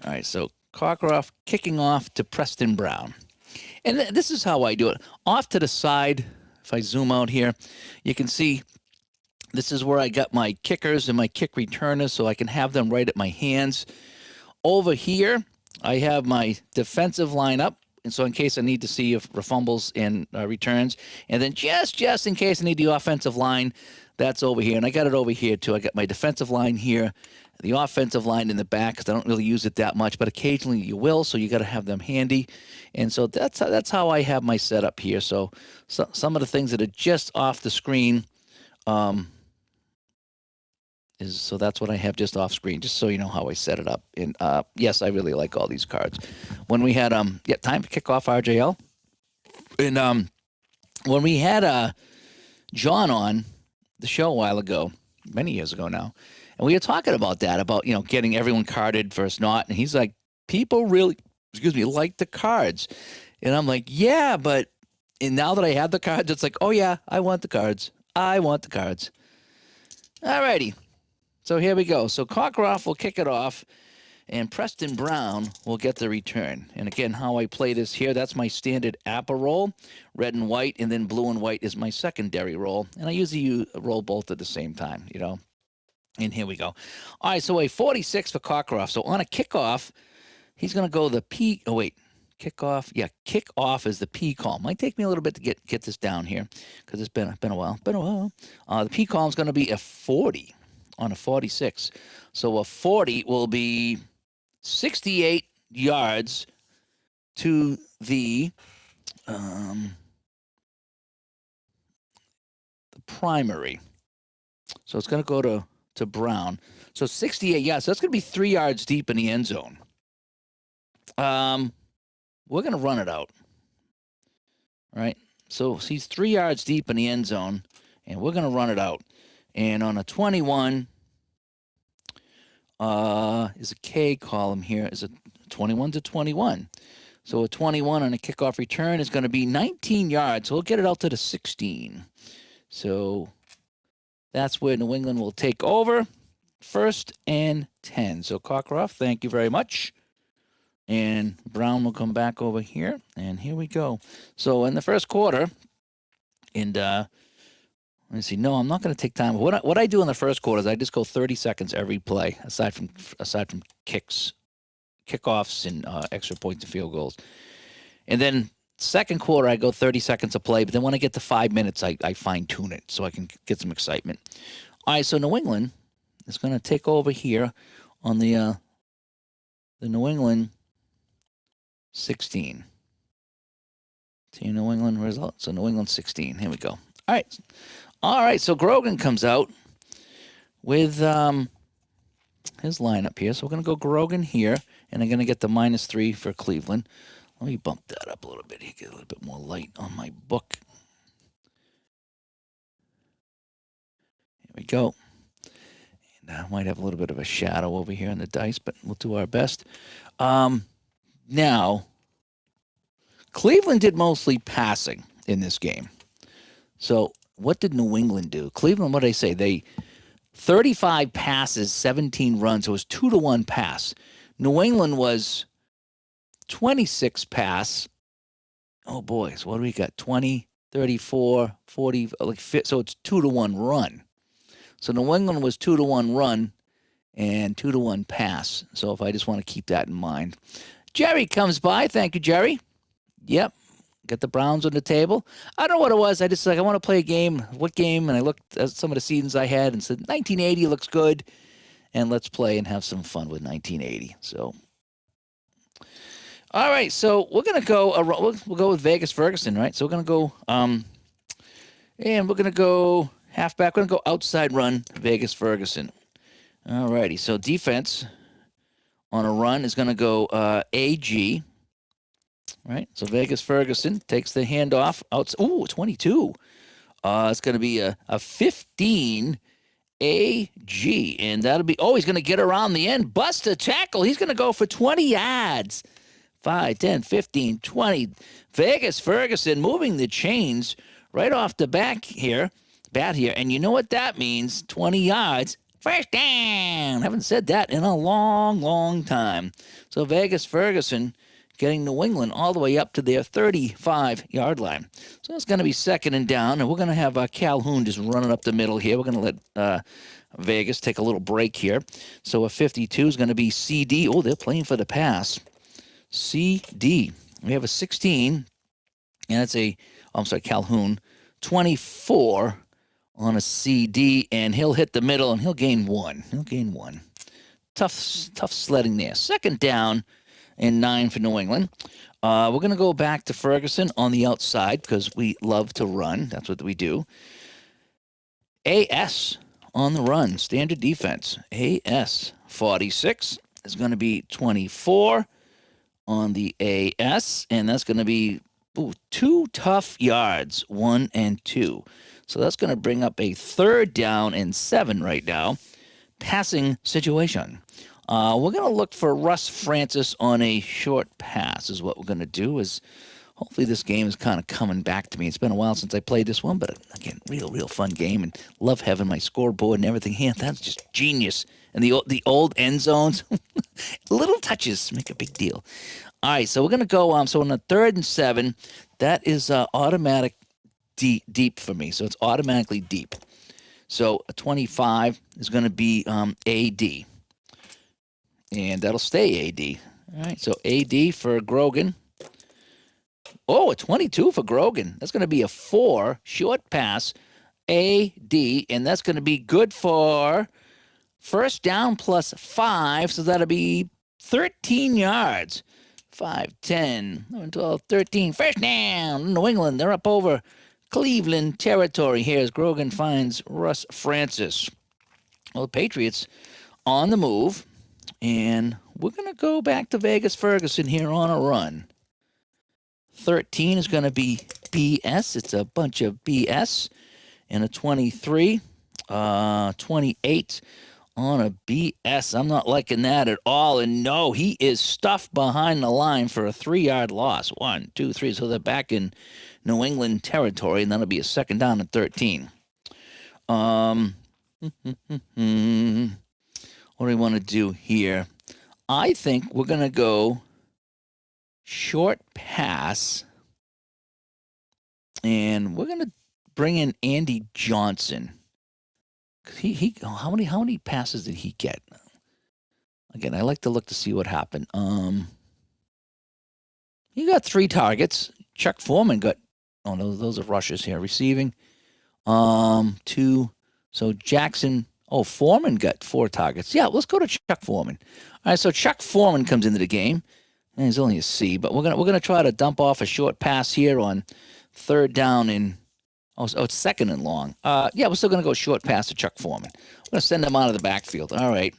A: All right. So Cockcroft kicking off to Preston Brown. And this is how I do it. Off to the side, if I zoom out here, you can see this is where I got my kickers and my kick returners, so I can have them right at my hands. Over here, I have my defensive lineup, and so in case I need to see if fumbles and returns, and then just in case I need the offensive line, that's over here, and I got it over here too. I got my defensive line here, the offensive line in the back because I don't really use it that much, but occasionally you will, so you got to have them handy, and so that's how I have my setup here. So some of the things that are just off the screen. So that's what I have just off screen, just so you know how I set it up. And yes, I really like all these cards. When we had time to kick off RJL, and when we had John on the show a while ago, many years ago now, and we were talking about that, about getting everyone carded versus not, and he's like, people really, like the cards, and I'm like, yeah, but and now that I have the cards, it's like, oh yeah, I want the cards. Alrighty. So here we go. So Cockcroft will kick it off, and Preston Brown will get the return. And again, how I play this here, that's my standard APA roll, red and white, and then blue and white is my secondary roll. And I usually roll both at the same time, And here we go. All right, so a 46 for Cockcroft. So on a kickoff, he's going to go the P. Oh, wait. Kickoff. Yeah, kickoff is the P column. Might take me a little bit to get this down here because it's been a while. The P column is going to be a 40. On a 46. So a 40 will be 68 yards to the primary. So it's going to go to Brown. So 68 yards. So that's going to be 3 yards deep in the end zone. We're going to run it out. All right. So he's 3 yards deep in the end zone, and we're going to run it out. And on a 21, is a K column here, is a 21 to 21. So a 21 on a kickoff return is going to be 19 yards. So we'll get it out to the 16. So that's where New England will take over. 1st and 10. So Cockcroft, thank you very much. And Brown will come back over here. And here we go. So in the first quarter, and let me see. No, I'm not going to take time. What I do in the first quarter is I just go 30 seconds every play, aside from kickoffs, and extra points and field goals. And then second quarter, I go 30 seconds a play. But then when I get to 5 minutes, I fine tune it so I can get some excitement. All right, so New England is going to take over here on the New England 16. Team New England result. So New England 16. Here we go. All right, so Grogan comes out with his lineup here. So we're going to go Grogan here, and I'm going to get the -3 for Cleveland. Let me bump that up a little bit here, get a little bit more light on my book. Here we go. And I might have a little bit of a shadow over here in the dice, but we'll do our best. Now, Cleveland did mostly passing in this game. So what did New England do? Cleveland, what did I say? They 35 passes, 17 runs. It was 2-to-1 pass. New England was 26 pass. Oh boy, so what do we got? 20, 34, 40, so it's 2-to-1 run. So New England was 2-to-1 run and 2-to-1 pass. So if I just want to keep that in mind. Jerry comes by. Thank you, Jerry. Yep. Get the Browns on the table. I don't know what it was. I just I want to play a game. What game? And I looked at some of the seasons I had and said 1980 looks good, and let's play and have some fun with 1980. So, all right. So we're gonna go. We'll go with Vegas Ferguson, right? So we're gonna go. And we're gonna go halfback. We're gonna go outside run Vegas Ferguson. All righty. So defense on a run is gonna go AG. Right, so Vegas Ferguson takes the handoff out. Ooh, 22. It's going to be a 15 AG, and that'll be. Oh, he's going to get around the end, bust a tackle. He's going to go for 20 yards. 5, 10, 15, 20. Vegas Ferguson moving the chains right off the bat here, and you know what that means? 20 yards. First down. Haven't said that in a long, long time. So Vegas Ferguson getting New England all the way up to their 35-yard line. So it's going to be 2nd and down, and we're going to have Calhoun just running up the middle here. We're going to let Vegas take a little break here. So a 52 is going to be CD. Oh, they're playing for the pass. CD. We have a 16, and it's Calhoun, 24 on a CD, and he'll hit the middle, and he'll gain 1. Tough sledding there. Second down and 9 for New England. We're going to go back to Ferguson on the outside because we love to run. That's what we do. AS on the run, standard defense. AS 46 is going to be 24 on the AS, and that's going to be 2 tough yards, 1 and 2. So that's going to bring up a third down and 7 right now. Passing situation. We're going to look for Russ Francis on a short pass is what we're going to do. Is hopefully this game is kind of coming back to me. It's been a while since I played this one, but again, real fun game, and love having my scoreboard and everything here. That's just genius. And the old end zones, little touches make a big deal. All right, so we're going to go so on the 3rd and 7, that is automatic deep for me. So it's automatically deep. So a 25 is going to be AD. And that'll stay AD. All right, so AD for Grogan. Oh, a 22 for Grogan. That's going to be a 4 short pass, AD, and that's going to be good for first down plus 5, so that'll be 13 yards. 5, 10, 11, 12, 13. First down. New England, they're up over Cleveland territory here as Grogan finds Russ Francis. Well, the Patriots on the move, and we're going to go back to Vegas Ferguson here on a run. 13 is going to be BS. It's a bunch of BS. And a 23, 28 on a BS. I'm not liking that at all. And no, he is stuffed behind the line for a 3-yard loss. 1, 2, 3. So they're back in New England territory, and that'll be a second down and 13. What do we want to do here? I think we're going to go short pass, and we're going to bring in Andy Johnson. How many passes did he get? Again, I like to look to see what happened. He got 3 targets. Chuck Foreman got, oh no, those are rushes here. Receiving, 2. So Jackson, Foreman got 4 targets. Yeah, let's go to Chuck Foreman. All right, so Chuck Foreman comes into the game. And he's only a C, but we're gonna try to dump off a short pass here on 3rd down and it's 2nd and long. Yeah, we're still gonna go short pass to Chuck Foreman. We're gonna send him out of the backfield. All right,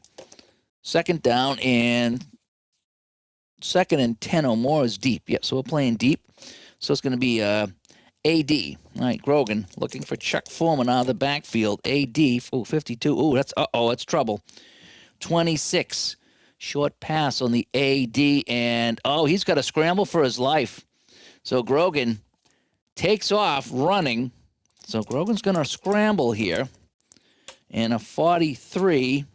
A: 2nd down and 2nd and 10 or more is deep. Yep, so we're playing deep. So it's gonna be AD. All right, Grogan looking for Chuck Foreman out of the backfield. AD 52. That's trouble. 26. Short pass on the AD, and he's got to scramble for his life. So Grogan takes off running. So Grogan's going to scramble here. And a 43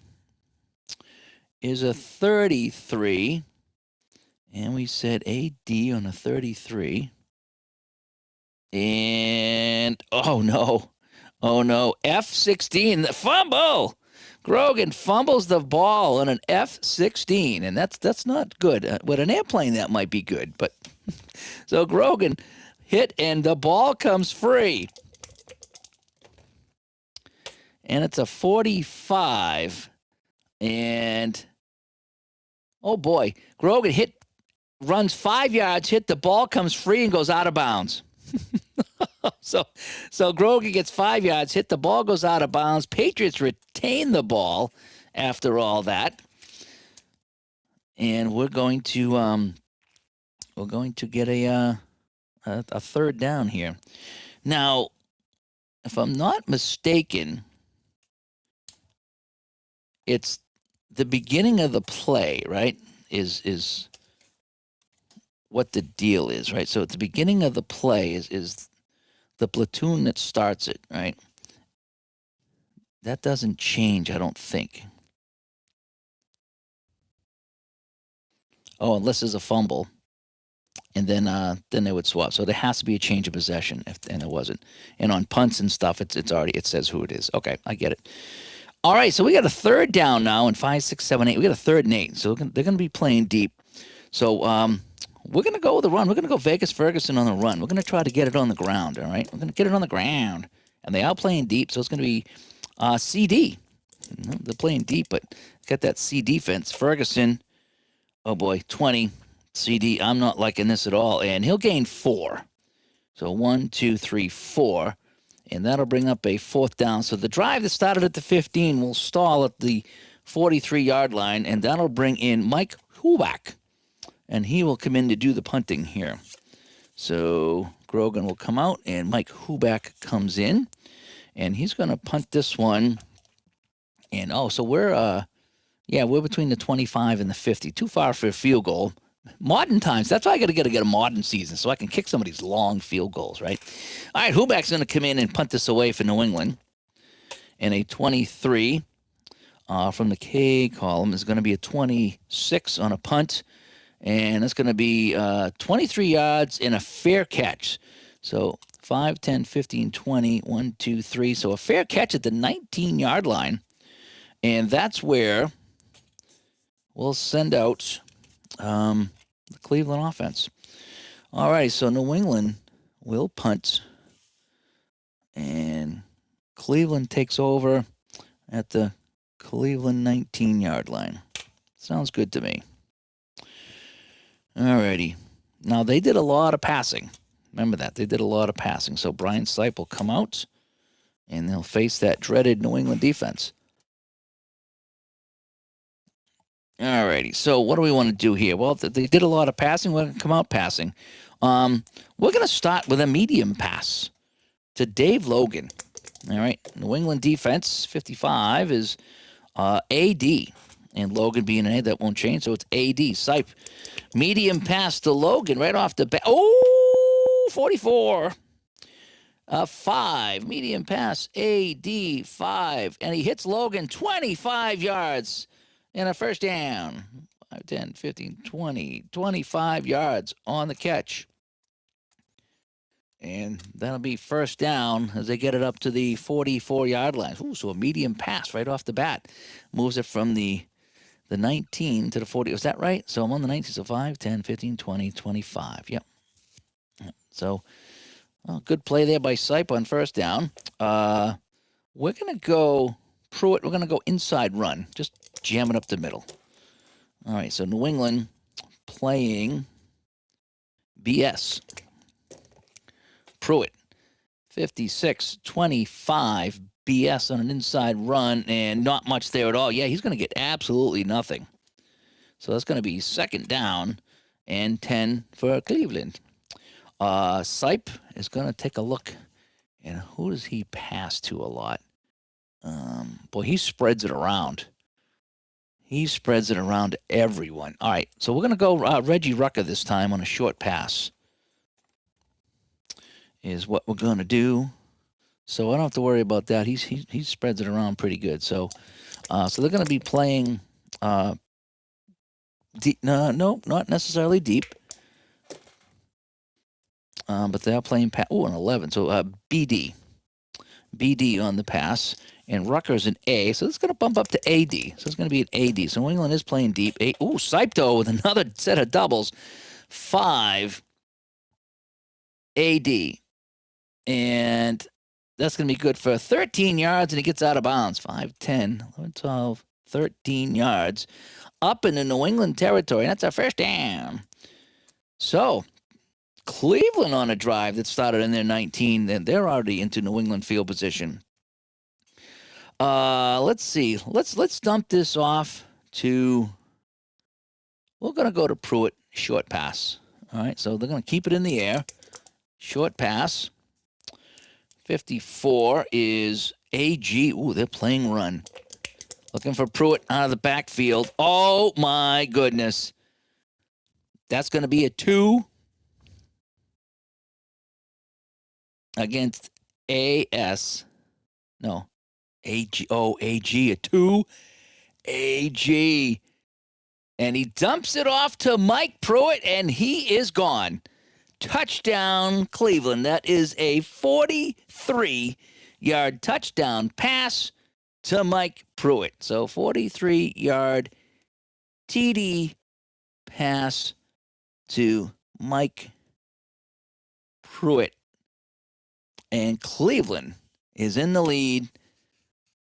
A: is a 33. And we said AD on a 33. And, oh no, F16, the fumble. Grogan fumbles the ball on an F-16, and that's not good. With an airplane, that might be good. But so Grogan hit, and the ball comes free. And it's a 45. And, oh, boy. Grogan runs 5 yards, hit, the ball comes free and goes out of bounds. So Grogan gets 5 yards, hit, the ball goes out of bounds. Patriots retain the ball after all that, and we're going to get a 3rd down here. Now, if I'm not mistaken, it's the beginning of the play, right? Is what the deal is, right? So at the beginning of the play is the platoon that starts it, right? That doesn't change, I don't think. Unless there's a fumble, and then they would swap. So there has to be a change of possession, and it wasn't. And on punts and stuff, it says who it is. Okay, I get it. All right, so we got a 3rd down now, and 5, 6, 7, 8. We got a 3rd and 8. So they're going to be playing deep. So we're going to go with the run. We're going to go Vegas Ferguson on the run. We're going to try to get it on the ground, all right? We're going to get it on the ground. And they are playing deep, so it's going to be CD. They're playing deep, but got that C defense. Ferguson, oh boy, 20. CD, I'm not liking this at all. And he'll gain 4. So 1, 2, 3, 4. And that'll bring up a 4th down. So the drive that started at the 15 will stall at the 43-yard line, and that'll bring in Mike Huback. And he will come in to do the punting here. So Grogan will come out, and Mike Huback comes in. And he's going to punt this one. And, so we're between the 25 and the 50. Too far for a field goal. Modern times. That's why I got to get a modern season so I can kick some of these long field goals, right? All right, Huback's going to come in and punt this away for New England. And a 23 from the K column is going to be a 26 on a punt. And it's going to be 23 yards and a fair catch. So 5, 10, 15, 20, 1, 2, 3. So a fair catch at the 19-yard line. And that's where we'll send out the Cleveland offense. All right, so New England will punt. And Cleveland takes over at the Cleveland 19-yard line. Sounds good to me. All righty. Now, they did a lot of passing. Remember that. They did a lot of passing. So Brian Sipe will come out, and they'll face that dreaded New England defense. All righty. So what do we want to do here? Well, they did a lot of passing. We're going to come out passing. We're going to start with a medium pass to Dave Logan. All right. New England defense, 55, is AD. And Logan being an A, that won't change. So it's AD. Sipe. Medium pass to Logan right off the bat. Oh, 44. 5. Medium pass. AD 5. And he hits Logan 25 yards. And a first down. 5, 10, 15, 20, 25 yards on the catch. And that'll be first down as they get it up to the 44-yard line. Ooh, so a medium pass right off the bat. Moves it from the 19 to the 40. Was that right? So I'm on the 19. So 5, 10, 15, 20, 25. Yep. So good play there by Sipe on first down. We're going to go Pruitt. We're going to go inside run. Just jam it up the middle. All right. So New England playing BS. Pruitt, 56-25. BS on an inside run, and not much there at all. Yeah, he's going to get absolutely nothing. So that's going to be second down and 10 for Cleveland. Sipe is going to take a look. And who does he pass to a lot? Boy, he spreads it around. He spreads it around to everyone. All right, so we're going to go Reggie Rucker this time on a short pass is what we're going to do. So I don't have to worry about that. He spreads it around pretty good. So they're going to be playing deep. No, not necessarily deep. But they are playing an 11. So BD on the pass, and Rutgers an A. So it's going to bump up to AD. So it's going to be an AD. So New England is playing deep. Sipto with another set of doubles. 5 AD, and that's going to be good for 13 yards, and he gets out of bounds. 5, 10, 11, 12, 13 yards up in the New England territory. That's our first down. So Cleveland on a drive that started in their 19, then they're already into New England field position. Let's see. Let's dump this off to, we're going to go to Pruitt, short pass. All right, so they're going to keep it in the air. Short pass. 54 is AG. Ooh, they're playing run. Looking for Pruitt out of the backfield. Oh, my goodness. That's going to be a 2 against AS. No, AG. Oh, AG, a 2. AG. And he dumps it off to Mike Pruitt, and he is gone. Touchdown, Cleveland. That is a 43-yard touchdown pass to Mike Pruitt. So 43-yard TD pass to Mike Pruitt. And Cleveland is in the lead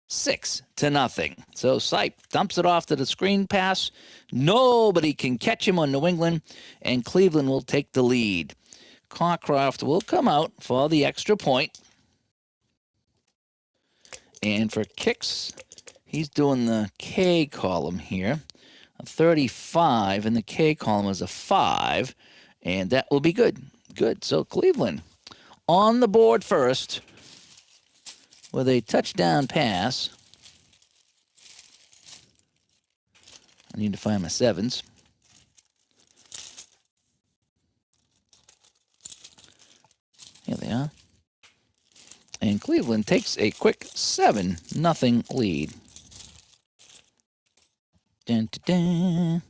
A: 6-0. So Sipe dumps it off to the screen pass. Nobody can catch him on New England, and Cleveland will take the lead. Cockcroft will come out for the extra point. And for kicks, he's doing the K column here. A 35, and the K column is a 5, and that will be good. Good. So Cleveland on the board first with a touchdown pass. I need to find my 7s. Here they are. And Cleveland takes a quick 7-0 lead. Dun, dun,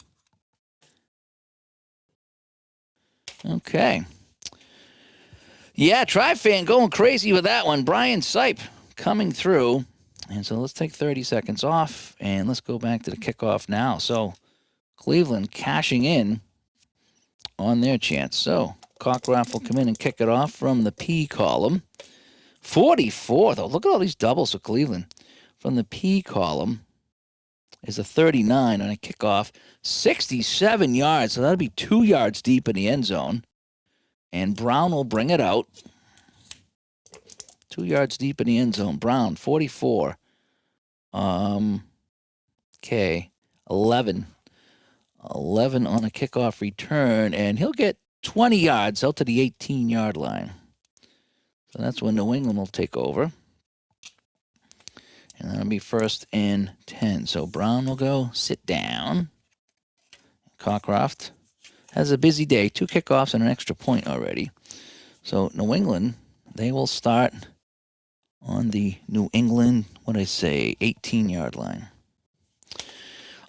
A: dun. Okay. Yeah, Tri-Fan going crazy with that one. Brian Sipe coming through. And so let's take 30 seconds off, and let's go back to the kickoff now. So Cleveland cashing in on their chance. So Cockcroft will come in and kick it off from the P column. 44, though. Look at all these doubles for Cleveland. From the P column is a 39 on a kickoff. 67 yards, so that'll be 2 yards deep in the end zone. And Brown will bring it out. 2 yards deep in the end zone. Brown, 44. Okay, 11. 11 on a kickoff return, and he'll get 20 yards out to the 18-yard line. So that's when New England will take over. And that'll be 1st and 10. So Brown will go sit down. Cockcroft has a busy day. 2 kickoffs and an extra point already. So New England, they will start on the New England, 18-yard line.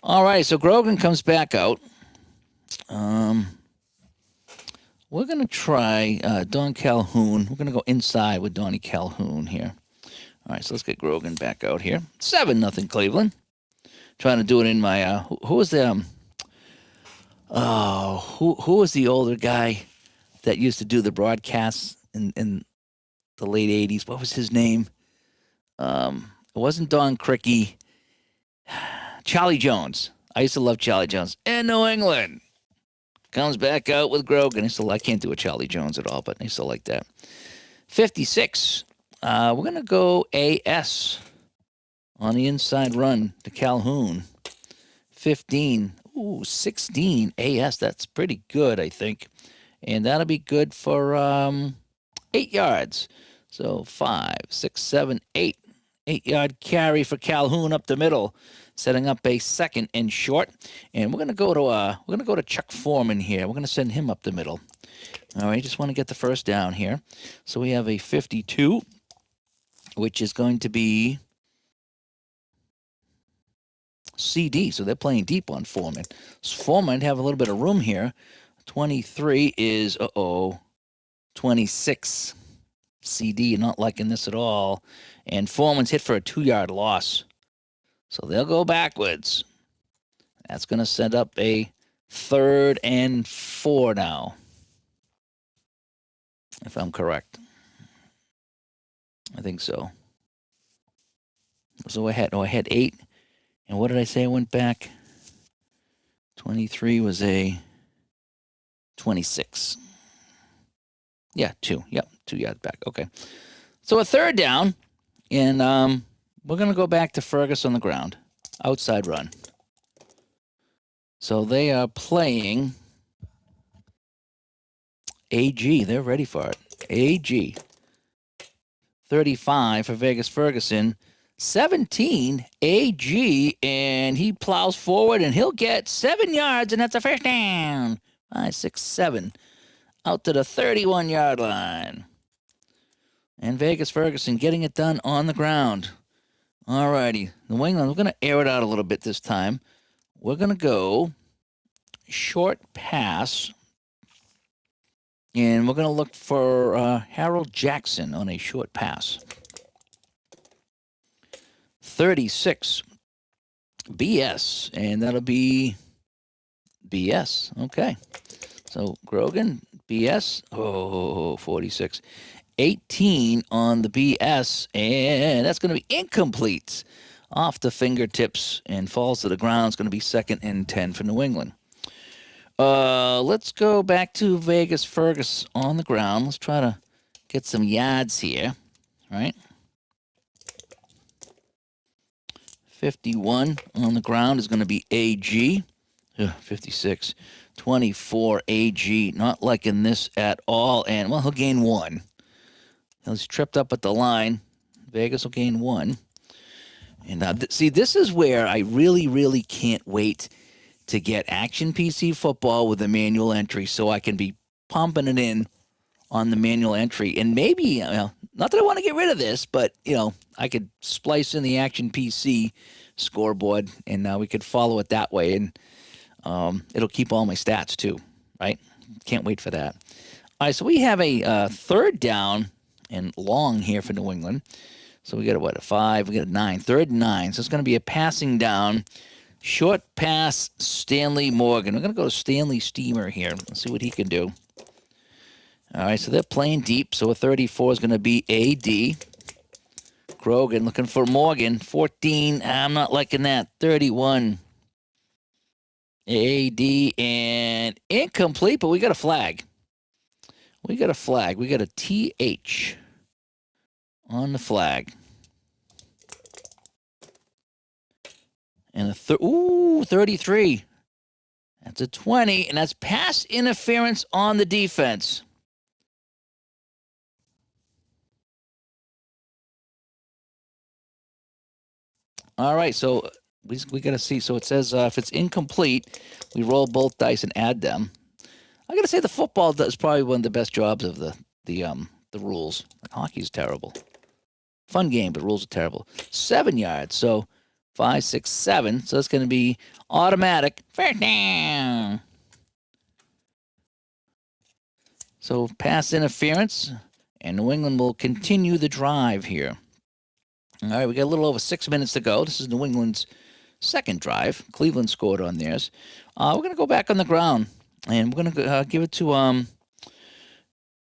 A: All right, so Grogan comes back out. We're going to try Don Calhoun. We're going to go inside with Donnie Calhoun here. All right, so let's get Grogan back out here. 7-0 Cleveland. Trying to do it in my who was the who was the older guy that used to do the broadcasts in the late 80s? What was his name? It wasn't Don Cricky. Charlie Jones. I used to love Charlie Jones. In New England. Comes back out with Grogan. I can't do a Charlie Jones at all, but I still like that. 56. We're going to go AS on the inside run to Calhoun. 15. 16 AS. That's pretty good, I think. And that'll be good for 8 yards. So 5, 6, 7, 8. 8-yard carry for Calhoun up the middle, setting up a 2nd and short. And we're gonna go to Chuck Foreman here. We're gonna send him up the middle. All right, just want to get the first down here. So we have a 52, which is going to be CD. So they're playing deep on Foreman. So Foreman have a little bit of room here. 23 is 26. CD not liking this at all. And Foreman's hit for a 2-yard loss. So they'll go backwards. That's going to set up a 3rd and 4 now, if I'm correct. I think so. So I had 8. And what did I say I went back? 23 was a 26. Yeah, 2. Yep, 2 yards back. Okay. So a 3rd down, and we're going to go back to Fergus on the ground. Outside run. So they are playing AG. They're ready for it. AG. 35 for Vegas Ferguson. 17, AG, and he plows forward, and he'll get 7 yards, and that's a first down. 5, 6, 7. Out to the 31-yard line. And Vegas Ferguson getting it done on the ground. All righty. New England, we're going to air it out a little bit this time. We're going to go short pass. And we're going to look for Harold Jackson on a short pass. 36. BS. And that'll be BS. Okay. So Grogan, BS, 46. 18 on the BS, and that's going to be incomplete. Off the fingertips and falls to the ground. It's going to be 2nd and 10 for New England. Let's go back to Vegas Fergus on the ground. Let's try to get some yards here, right? 51 on the ground is going to be AG. 56. 24 AG. Not liking this at all. And, well, he'll gain 1. He's tripped up at the line. Vegas will gain 1. And see, this is where I really, really can't wait to get Action PC Football with a manual entry so I can be pumping it in on the manual entry. And maybe, not that I want to get rid of this, but, I could splice in the Action PC scoreboard and we could follow it that way. And it'll keep all my stats too, right? Can't wait for that. All right, so we have a 3rd down and long here for New England. So we got a 5, we got a 9, 3rd and 9. So it's going to be a passing down. Short pass, Stanley Morgan. We're going to go to Stanley Steamer here. Let's see what he can do. All right, so they're playing deep. So a 34 is going to be AD. Grogan looking for Morgan. 14, I'm not liking that. 31. AD and incomplete, but we got a flag. We got a TH on the flag. And a 33. That's a 20, and that's pass interference on the defense. All right, so we got to see. So it says if it's incomplete, we roll both dice and add them. I got to say the football is probably one of the best jobs of the rules. Hockey's terrible. Fun game, but rules are terrible. 7 yards, so 5, 6, 7. So it's going to be automatic. First down. So pass interference, and New England will continue the drive here. All right, we got a little over 6 minutes to go. This is New England's 2nd drive. Cleveland scored on theirs. We're going to go back on the ground, and we're going to give it to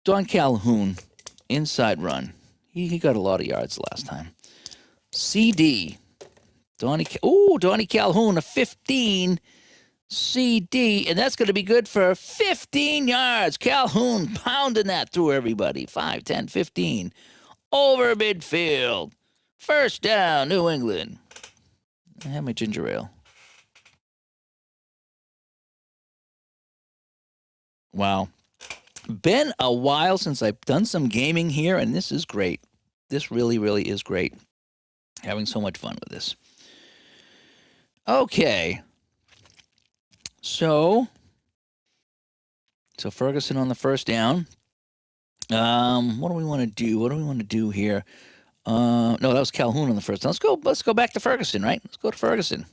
A: Don Calhoun, inside run. He got a lot of yards last time. CD. Donnie Calhoun, a 15 CD, and that's going to be good for 15 yards. Calhoun pounding that through everybody. 5, 10, 15. Over midfield. First down, New England. I have my ginger ale. Wow. Been a while since I've done some gaming here, and this is great. This really, really is great. Having so much fun with this. Okay. So Ferguson on the first down. What do we want to do? Here? No, that was Calhoun on the first down. Let's go back to Ferguson, right? Let's go to Ferguson.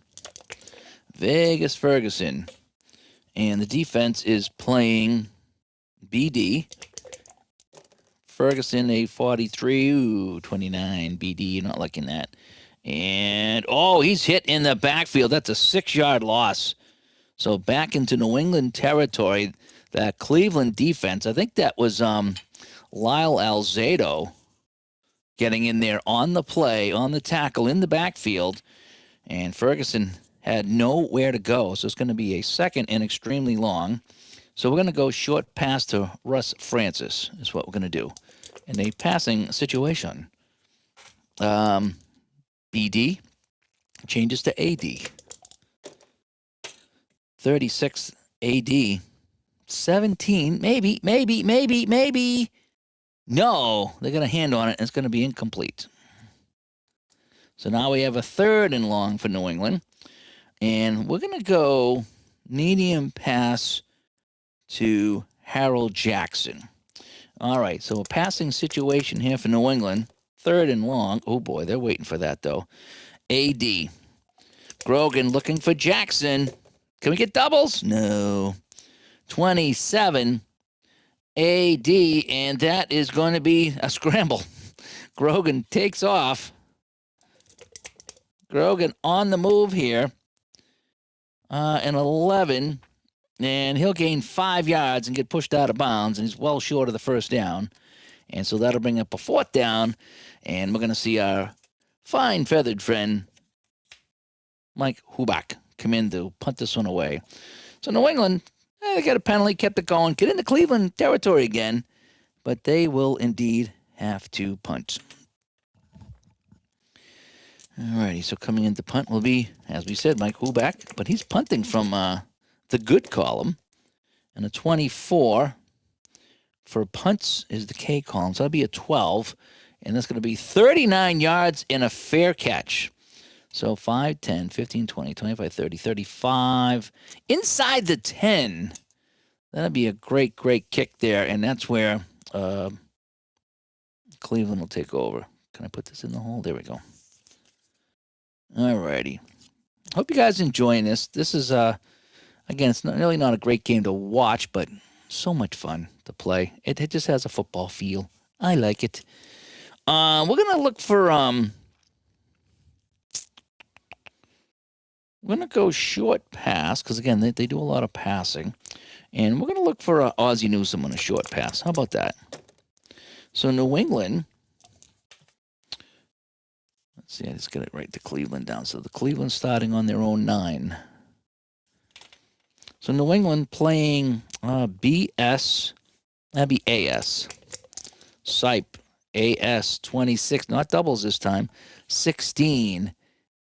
A: Vegas Ferguson. And the defense is playing BD. Ferguson, a 43, 29, BD, not liking that. And, he's hit in the backfield. That's a 6-yard loss. So back into New England territory, that Cleveland defense, I think that was Lyle Alzado getting in there on the play, on the tackle, in the backfield. And Ferguson had nowhere to go. So it's going to be a 2nd and extremely long. So we're going to go short pass to Russ Francis is what we're going to do in a passing situation. BD changes to AD. 36 AD. 17, maybe. No, they're going to hand on it, and it's going to be incomplete. So now we have a 3rd and long for New England. And we're going to go medium pass to Harold Jackson. All right, so a passing situation here for New England. 3rd and long. Oh, boy, they're waiting for that, though. AD. Grogan looking for Jackson. Can we get doubles? No. 27 AD, and that is going to be a scramble. Grogan takes off. Grogan on the move here. And 11. and he'll gain 5 yards and get pushed out of bounds, and he's well short of the first down. And so that'll bring up a 4th down, and we're going to see our fine feathered friend, Mike Huback, come in to punt this one away. So New England, they got a penalty, kept it going, get into Cleveland territory again, but they will indeed have to punt. Alrighty, so coming into punt will be, as we said, Mike Huback, but he's punting from the good column, and a 24 for punts is the K column, so that'll be a 12, and that's going to be 39 yards and a fair catch. So 5, 10, 15, 20, 25, 30, 35, inside the 10. That'd be a great, great kick there, and that's where Cleveland will take over. Can I put this in the hole? There we go. All righty. Hope you guys enjoying this. This is, again, it's really not a great game to watch, but so much fun to play. It just has a football feel. I like it. We're going to look for, we're going to go short pass, because, again, they do a lot of passing. And we're going to look for Ozzie Newsome on a short pass. How about that? So New England, let's see, I just got it right to Cleveland down. So the Cleveland starting on their own 9. So New England playing BS, that'd be AS. Sipe, AS 26, not doubles this time, 16.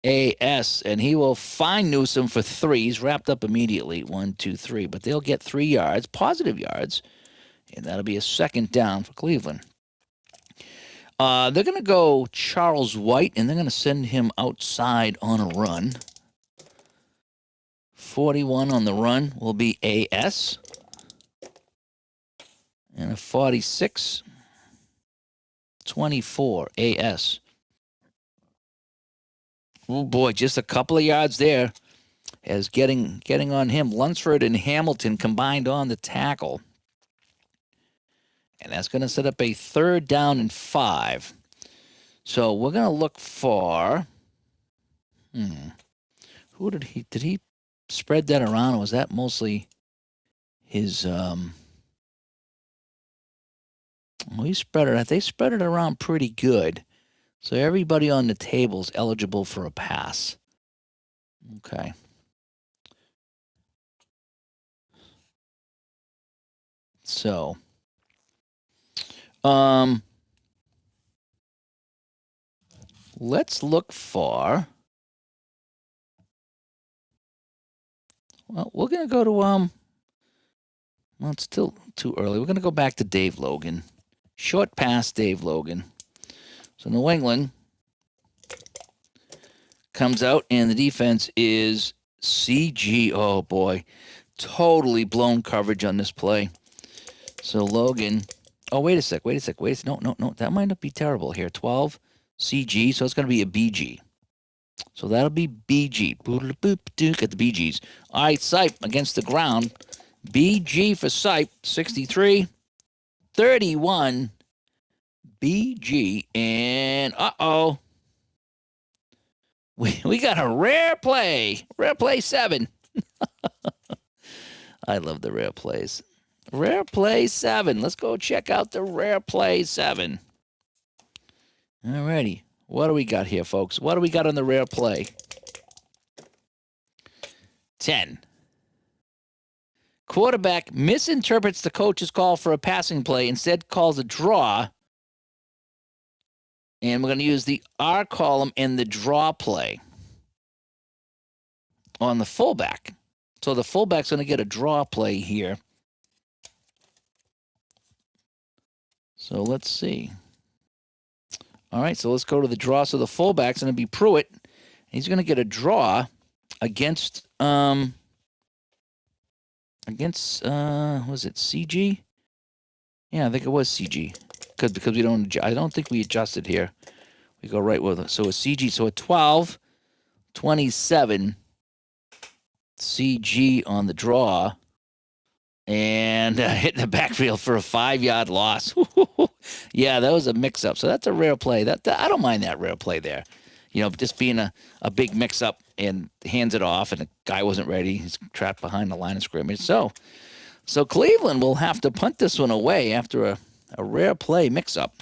A: AS, and he will find Newsome for 3. He's wrapped up immediately. 1, 2, 3. But they'll get 3 yards, positive yards, and that'll be a 2nd down for Cleveland. They're going to go Charles White, and they're going to send him outside on a run. 41 on the run will be AS. And a 46, 24, AS. Oh, boy, just a couple of yards there as getting on him. Lunsford and Hamilton combined on the tackle. And that's going to set up a 3rd down and 5. So we're going to look for... Who did he spread that around, or was that mostly his... Well, they spread it around pretty good. So everybody on the table is eligible for a pass. Okay. So, let's look for, well, we're going to go to, well, it's still too early. We're going to go back to Dave Logan. Short pass, Dave Logan. So New England comes out, and the defense is CG. Oh, boy. Totally blown coverage on this play. So Logan. Oh, wait a sec. No. That might not be terrible here. 12, CG. So it's going to be a BG. So that'll be BG. At the BGs. All right, Sipe against the ground. BG for Sipe. 63, 31. BG, and we got a rare play 7. I love the rare plays. Rare play 7. Let's go check out the rare play 7. Alrighty, what do we got here, folks? What do we got on the rare play? 10. Quarterback misinterprets the coach's call for a passing play, instead calls a draw. And we're going to use the R column in the draw play on the fullback. So the fullback's going to get a draw play here. So let's see. All right, so let's go to the draw. So the fullback's going to be Pruitt. He's going to get a draw against was it CG? Yeah, I think it was CG. Because we don't, I don't think we adjusted here. We go right with it. So a CG, so a 12, 27, CG on the draw, and hitting the backfield for a 5-yard loss. Yeah, that was a mix-up. So that's a rare play. That I don't mind that rare play there. just being a big mix-up, and hands it off, and the guy wasn't ready. He's trapped behind the line of scrimmage. So Cleveland will have to punt this one away after a rare play mix-up.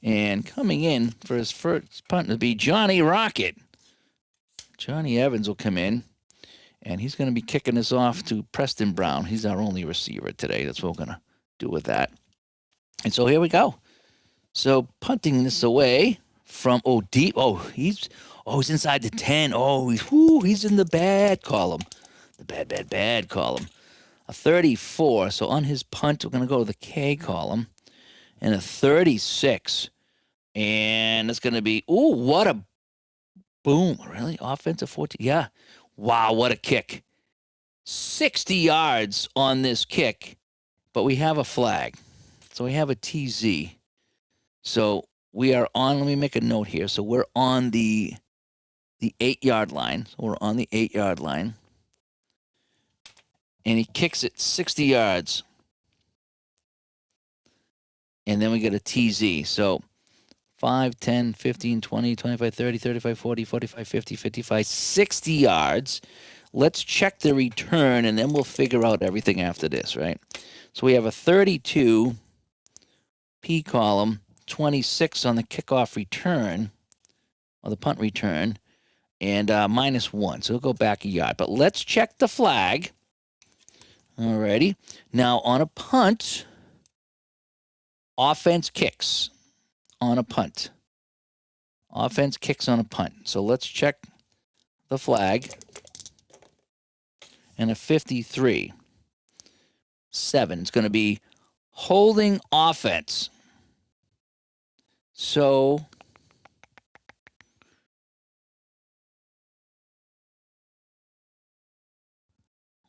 A: And coming in for his first punt will be Johnny Rocket. Johnny Evans will come in, and he's going to be kicking this off to Preston Brown. He's our only receiver today. That's what we're going to do with that. And so here we go. So punting this away from deep. He's inside the 10. He's in the bad column. The bad column. A 34. So on his punt, we're going to go to the K column. And a 36. And it's going to be, what a boom. Really? Offensive 14? Yeah. Wow, what a kick. 60 yards on this kick, but we have a flag. So we have a TZ. So we are on, let me make a note here. So we're on the 8-yard line. So we're on the 8-yard line. And he kicks it 60 yards. And then we get a TZ. So 5, 10, 15, 20, 25, 30, 35, 40, 45, 50, 55, 60 yards. Let's check the return, and then we'll figure out everything after this, right? So we have a 32 P column, 26 on the kickoff return, or the punt return, and -1. So we'll go back a yard. But let's check the flag. Alrighty. Now on a punt, offense kicks on a punt. Offense kicks on a punt. So let's check the flag. And a 53. 7. It's going to be holding offense. So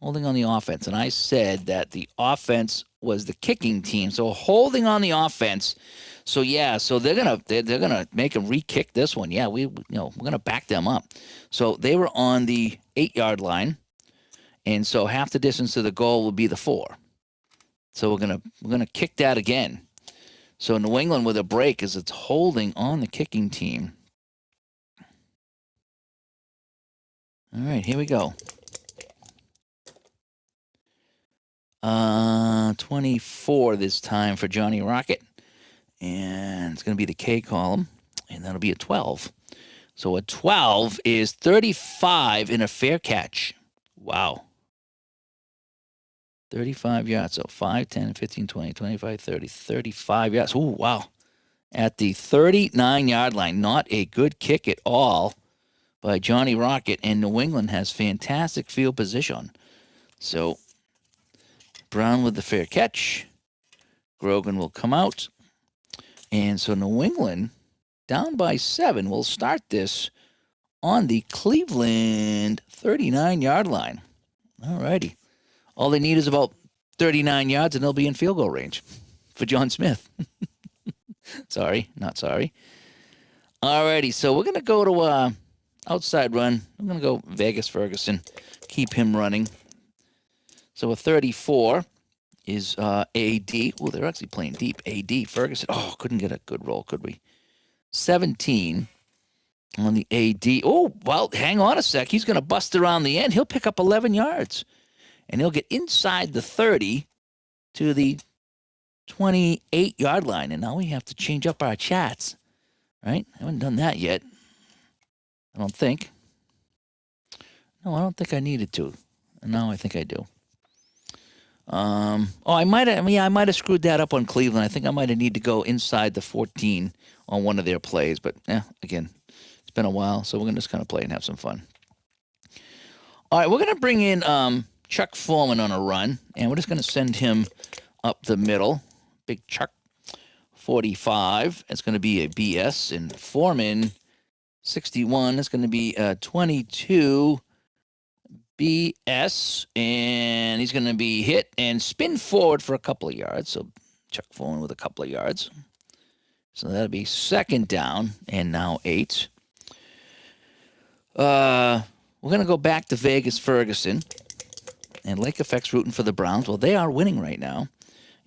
A: holding on the offense. And I said that the offense was the kicking team. So holding on the offense. So yeah, so they're gonna make them re-kick this one. Yeah, we're gonna back them up. So they were on the 8-yard line, and so half the distance to the goal will be the 4. So we're gonna kick that again. So New England with a break as it's holding on the kicking team. All right, here we go. 24 this time for Johnny Rocket. And it's going to be the K column, and that'll be a 12. So a 12 is 35 in a fair catch. Wow. 35 yards. So 5, 10, 15, 20, 25, 30, 35 yards. Ooh, wow. At the 39-yard line. Not a good kick at all by Johnny Rocket, and New England has fantastic field position. So Brown with the fair catch. Grogan will come out. And so New England, down by 7, will start this on the Cleveland 39-yard line. All righty. All they need is about 39 yards, and they'll be in field goal range for John Smith. Sorry, not sorry. All righty, so we're going to go to outside run. I'm going to go Vegas Ferguson, keep him running. So a 34 is AD. Oh, they're actually playing deep. AD, Ferguson. Oh, couldn't get a good roll, could we? 17 on the AD. Oh, well, hang on a sec. He's going to bust around the end. He'll pick up 11 yards. And he'll get inside the 30 to the 28-yard line. And now we have to change up our chats, right? I haven't done that yet. I don't think. No, I don't think I needed to. And now I think I do. I might have screwed that up on Cleveland. I think I might have need to go inside the 14 on one of their plays. But, again, it's been a while, so we're going to just kind of play and have some fun. All right, we're going to bring in Chuck Foreman on a run, and we're just going to send him up the middle. Big Chuck, 45. It's going to be a BS, and Foreman, 61. It's going to be a 22 BS, and he's going to be hit and spin forward for a couple of yards. So Chuck Foreman with a couple of yards. So that'll be second down, and now 8. We're going to go back to Vegas Ferguson. And Lake Effect's rooting for the Browns. Well, they are winning right now.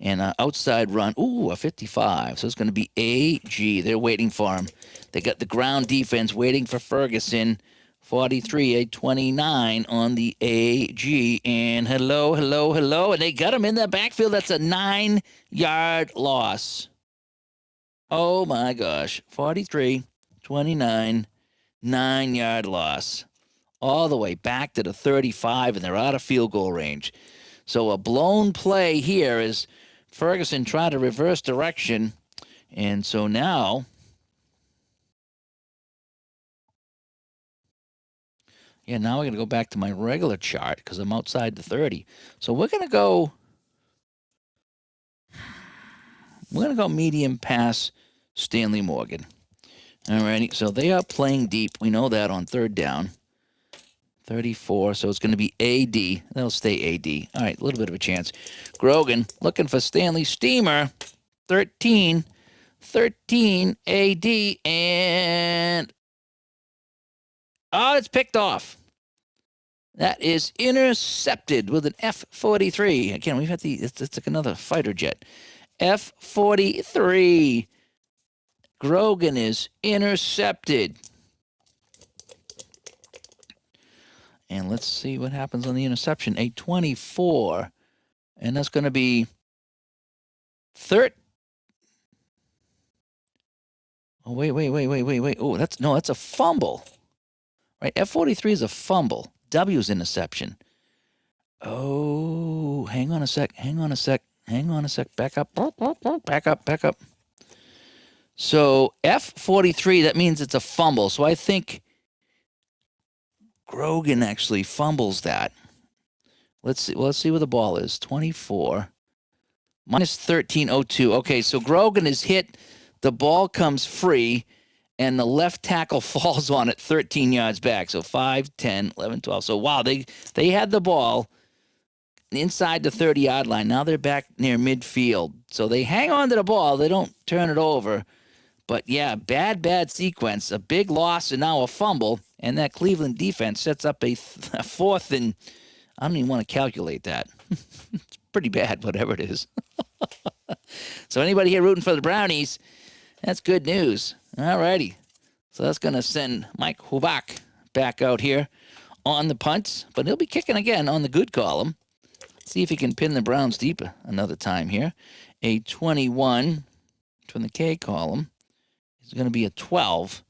A: And outside run, a 55. So it's going to be AG. They're waiting for him. They got the ground defense waiting for Ferguson. 43, a 29 on the AG. And hello. And they got him in the backfield. That's a 9-yard loss. Oh, my gosh. 43, 29, 9-yard loss. All the way back to the 35, and they're out of field goal range. So a blown play here is Ferguson trying to reverse direction. And so now, now we're going to go back to my regular chart because I'm outside the 30. So we're going to go medium pass Stanley Morgan. All righty. So they are playing deep. We know that on third down. 34, so it's going to be AD. That'll stay AD. All right, a little bit of a chance. Grogan looking for Stanley Steamer. 13 AD, and it's picked off. That is intercepted with an F-43. Again, we've had it's like another fighter jet. F-43. Grogan is intercepted. And let's see what happens on the interception. A 24. And that's going to be 30. Oh, wait. Oh, that's a fumble. Right? F-43 is a fumble. W's interception. Oh, hang on a sec. Back up. So F-43, that means it's a fumble. So I think Grogan actually fumbles that. Let's see where the ball is. 24 minus 13.02. Okay, so Grogan is hit. The ball comes free, and the left tackle falls on it 13 yards back. So 5, 10, 11, 12. So, wow, they had the ball inside the 30-yard line. Now they're back near midfield. So they hang on to the ball. They don't turn it over. But, yeah, bad sequence. A big loss and now a fumble. And that Cleveland defense sets up a fourth and I don't even want to calculate that. It's pretty bad, whatever it is. So anybody here rooting for the Brownies, that's good news. All righty. So that's going to send Mike Hubach back out here on the punts. But he'll be kicking again on the good column. See if he can pin the Browns deep another time here. A 21 from the K column is going to be a 12.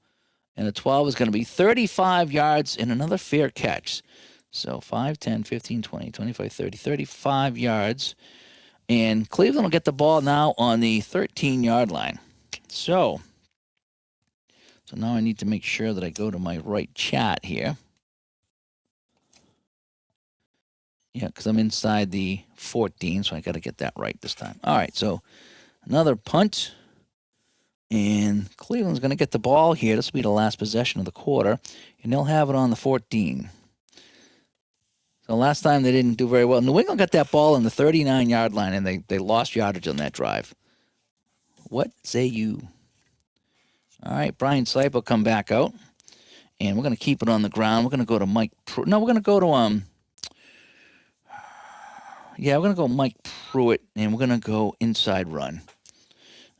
A: And a 12 is going to be 35 yards and another fair catch. So 5, 10, 15, 20, 25, 30, 35 yards. And Cleveland will get the ball now on the 13-yard line. So now I need to make sure that I go to my right chat here. Yeah, because I'm inside the 14, so I got to get that right this time. All right, so another punt. And Cleveland's going to get the ball here. This will be the last possession of the quarter. And they'll have it on the 14. So last time they didn't do very well. New England got that ball on the 39-yard line, and they lost yardage on that drive. What say you? All right, Brian Slipe will come back out. And we're going to keep it on the ground. We're going to go to Mike Pruitt. No, we're going to go to we're going to go Mike Pruitt, and we're going to go inside run.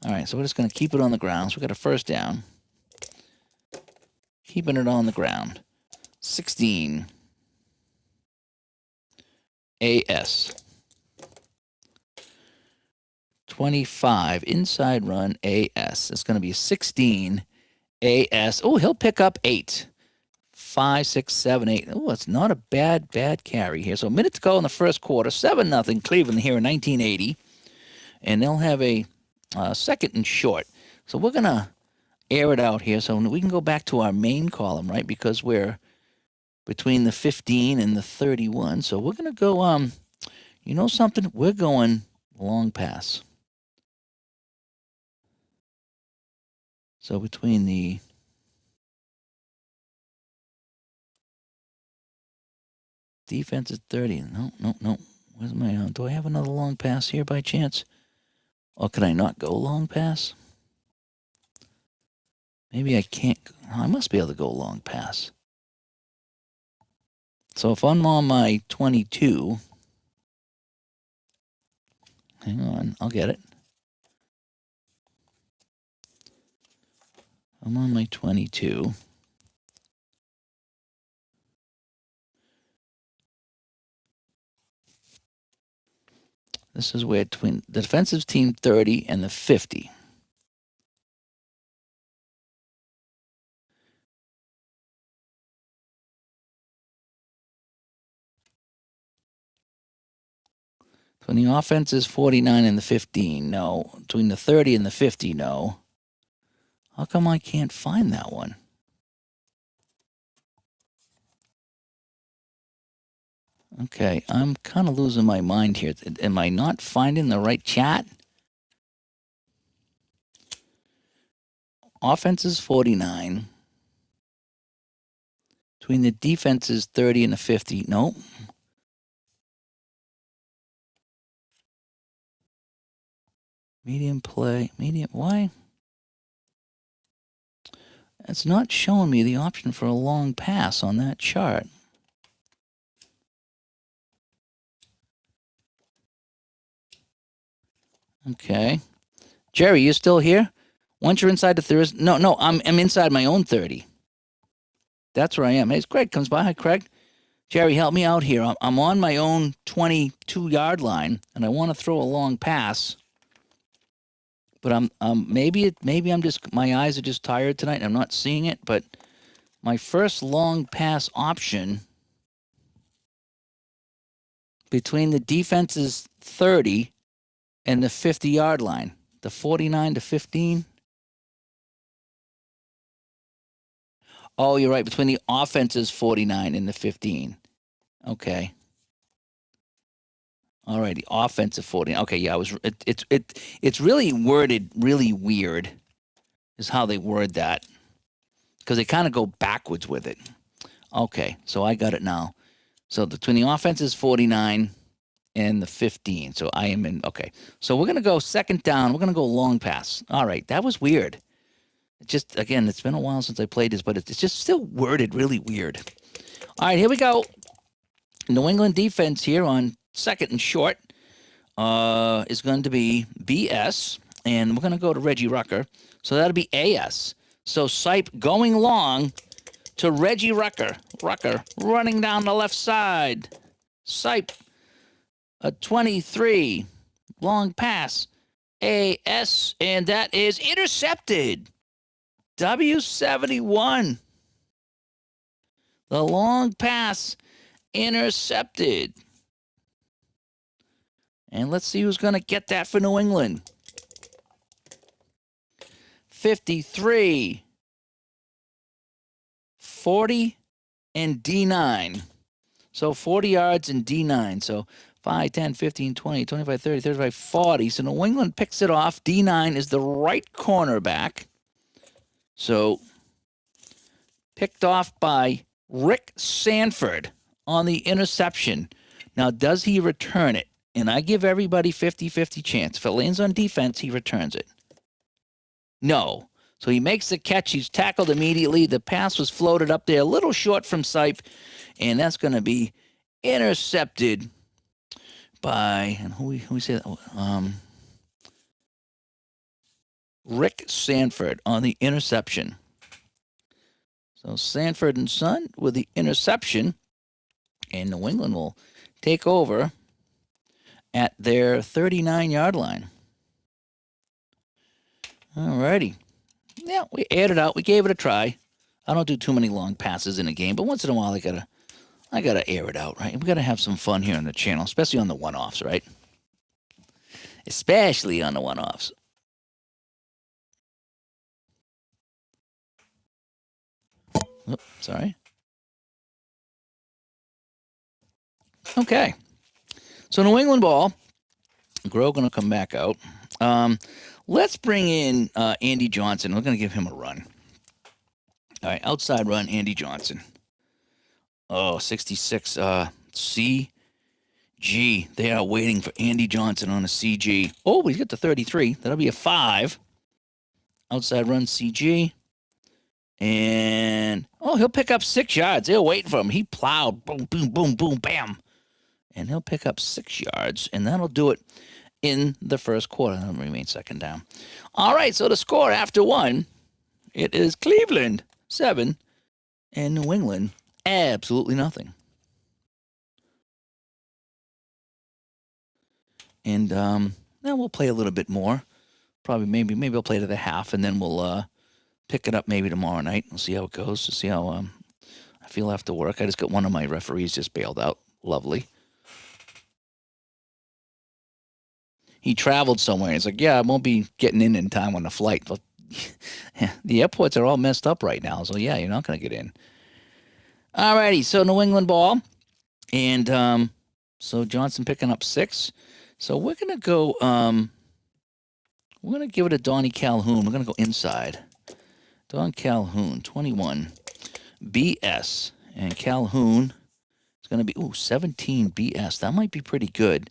A: All right, so we're just going to keep it on the ground. So we got a first down. Keeping it on the ground. 16. AS. 25. Inside run AS. It's going to be 16. AS. Oh, he'll pick up 8. 5, 6, 7, 8. Oh, it's not a bad carry here. So a minute to go in the first quarter. 7-0 Cleveland here in 1980. And they'll have a second and short. So we're going to air it out here so we can go back to our main column, right? Because we're between the 15 and the 31. So we're going to go, you know something? We're going long pass. So between the defense is 30. No. Where's my, do I have another long pass here by chance? Or can I not go long pass? Maybe I can't. I must be able to go long pass. So if I'm on my 22, Hang on, I'll get it. I'm on my 22. This is where between the defensive team 30 and the 50. Between the offense is 49 and the 15, no. Between the 30 and the 50, no. How come I can't find that one? Okay, I'm kind of losing my mind here. Am I not finding the right chat? Offense is 49. Between the defenses 30 and the 50, no. Medium play, medium, why? It's not showing me the option for a long pass on that chart. Okay. Jerry, you still here? Once you're inside the 30, no, I'm inside my own 30. That's where I am. Hey, Craig comes by. Hi, Craig. Jerry, help me out here. I'm on my own 22-yard line, and I want to throw a long pass. But maybe I'm just, my eyes are just tired tonight and I'm not seeing it, but my first long pass option between the defense's 30 and the 50-yard line, the 49 to 15. Oh, you're right, between the offense's 49 and the 15. Okay. All right, the offensive 40. Okay, yeah, it's really worded really weird, is how they word that, because they kind of go backwards with it. Okay, so I got it now. So between the offense's 49 and the 15, so I am in. Okay, so we're gonna go second down. We're gonna go long pass. All right, that was weird. Just again, it's been a while since I played this, but it's just still worded really weird. All right, here we go. New England defense here on second and short is going to be BS, and we're going to go to Reggie Rucker. So that'll be AS. So Sipe going long to Reggie Rucker. Rucker running down the left side. Sipe, a 23, long pass. AS, and that is intercepted. W71. The long pass intercepted. And let's see who's going to get that for New England. 53, 40, and D9. So 40 yards and D9. So 5, 10, 15, 20, 25, 30, 35, 40. So New England picks it off. D9 is the right cornerback. So picked off by Rick Sanford on the interception. Now, does he return it? And I give everybody 50-50 chance. If it lands on defense, he returns it. No. So he makes the catch. He's tackled immediately. The pass was floated up there a little short from Sipe, and that's going to be intercepted by, and who we say that? Rick Sanford on the interception. So Sanford and Son with the interception, and New England will take over at their 39-yard line. All righty. Yeah, we aired it out. We gave it a try. I don't do too many long passes in a game, but once in a while I gotta air it out, right? We gotta have some fun here on the channel, especially on the one-offs, right? Especially on the one-offs. Oh, sorry. Okay. So New England ball. Groh going to come back out. Let's bring in Andy Johnson. We're going to give him a run. All right, outside run, Andy Johnson. Oh, 66 CG. They are waiting for Andy Johnson on a CG. Oh, he's got the 33. That'll be a 5. Outside run, CG. And, oh, he'll pick up 6 yards. They're waiting for him. He plowed. Boom, boom, boom, boom, bam. And he'll pick up 6 yards, and that'll do it in the first quarter. That'll remain second down. All right, so the score after one, it is Cleveland 7 and New England absolutely nothing. And then we'll play a little bit more. Probably maybe I'll play to the half, and then we'll pick it up maybe tomorrow night. We'll see how it goes. See how I feel after work. I just got one of my referees just bailed out. Lovely. He traveled somewhere. He's like, yeah, I won't be getting in time on the flight. But the airports are all messed up right now. So, yeah, you're not going to get in. All righty. So, New England ball. And so Johnson picking up 6. So, we're going to go, we're going to give it to Donnie Calhoun. We're going to go inside. Don Calhoun, 21. BS. And Calhoun is going to be, 17 BS. That might be pretty good.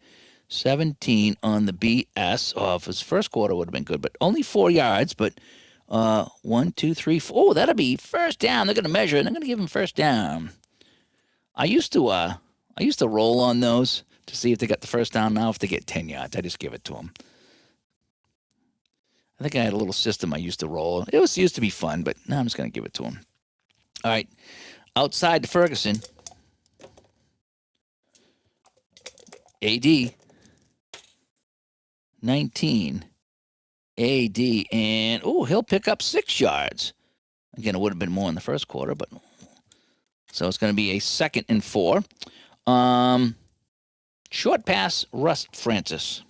A: 17 on the BS. Oh, if his first quarter would have been good, but only 4 yards. But 1, 2, 3, 4. Oh, that'll be first down. They're going to measure it. They're going to give him first down. I used to roll on those to see if they got the first down. Now, if they get 10 yards, I just give it to them. I think I had a little system I used to roll. It used to be fun, but now I'm just going to give it to them. All right, outside to Ferguson. AD. 19. AD. And, he'll pick up 6 yards. Again, it would have been more in the first quarter, but so it's going to be a 2nd and 4. Short pass, Russ Francis.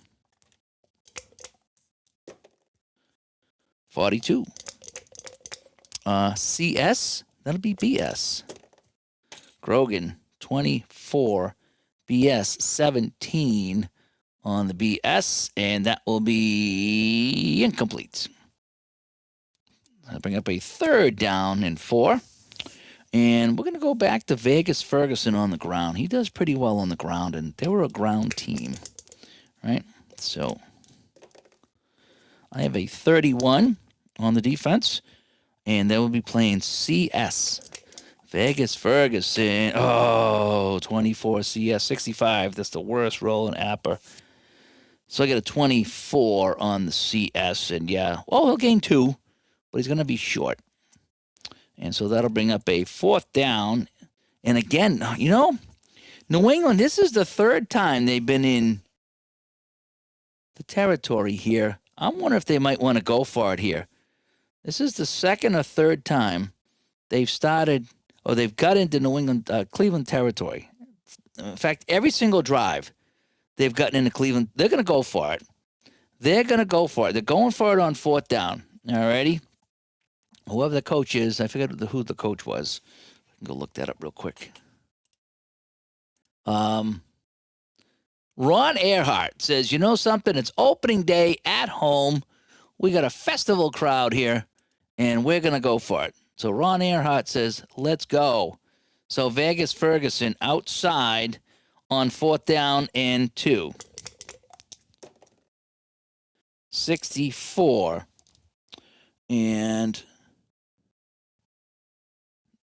A: 42. CS, that'll be BS. Grogan, 24. BS, 17 on the BS, and that will be incomplete. I'll bring up a 3rd down and 4. And we're going to go back to Vegas Ferguson on the ground. He does pretty well on the ground, and they were a ground team, right? So I have a 31 on the defense, and they will be playing CS. Vegas Ferguson. 24 CS, 65. That's the worst roll in Apper. So I get a 24 on the CS, and he'll gain 2, but he's going to be short. And so that'll bring up a 4th down. And again, New England, this is the 3rd time they've been in the territory here. I'm wondering if they might want to go for it here. This is the 2nd or 3rd time they've started, or they've got into New England, Cleveland territory. In fact, every single drive they've gotten into Cleveland, they're going to go for it. They're going to go for it. They're going for it on 4th down. All righty? Whoever the coach is, I forget who the coach was. I can go look that up real quick. Ron Earhart says, you know something? It's opening day at home. We got a festival crowd here, and we're going to go for it. So Ron Earhart says, let's go. So Vegas Ferguson outside on 4th down and 2. 64. And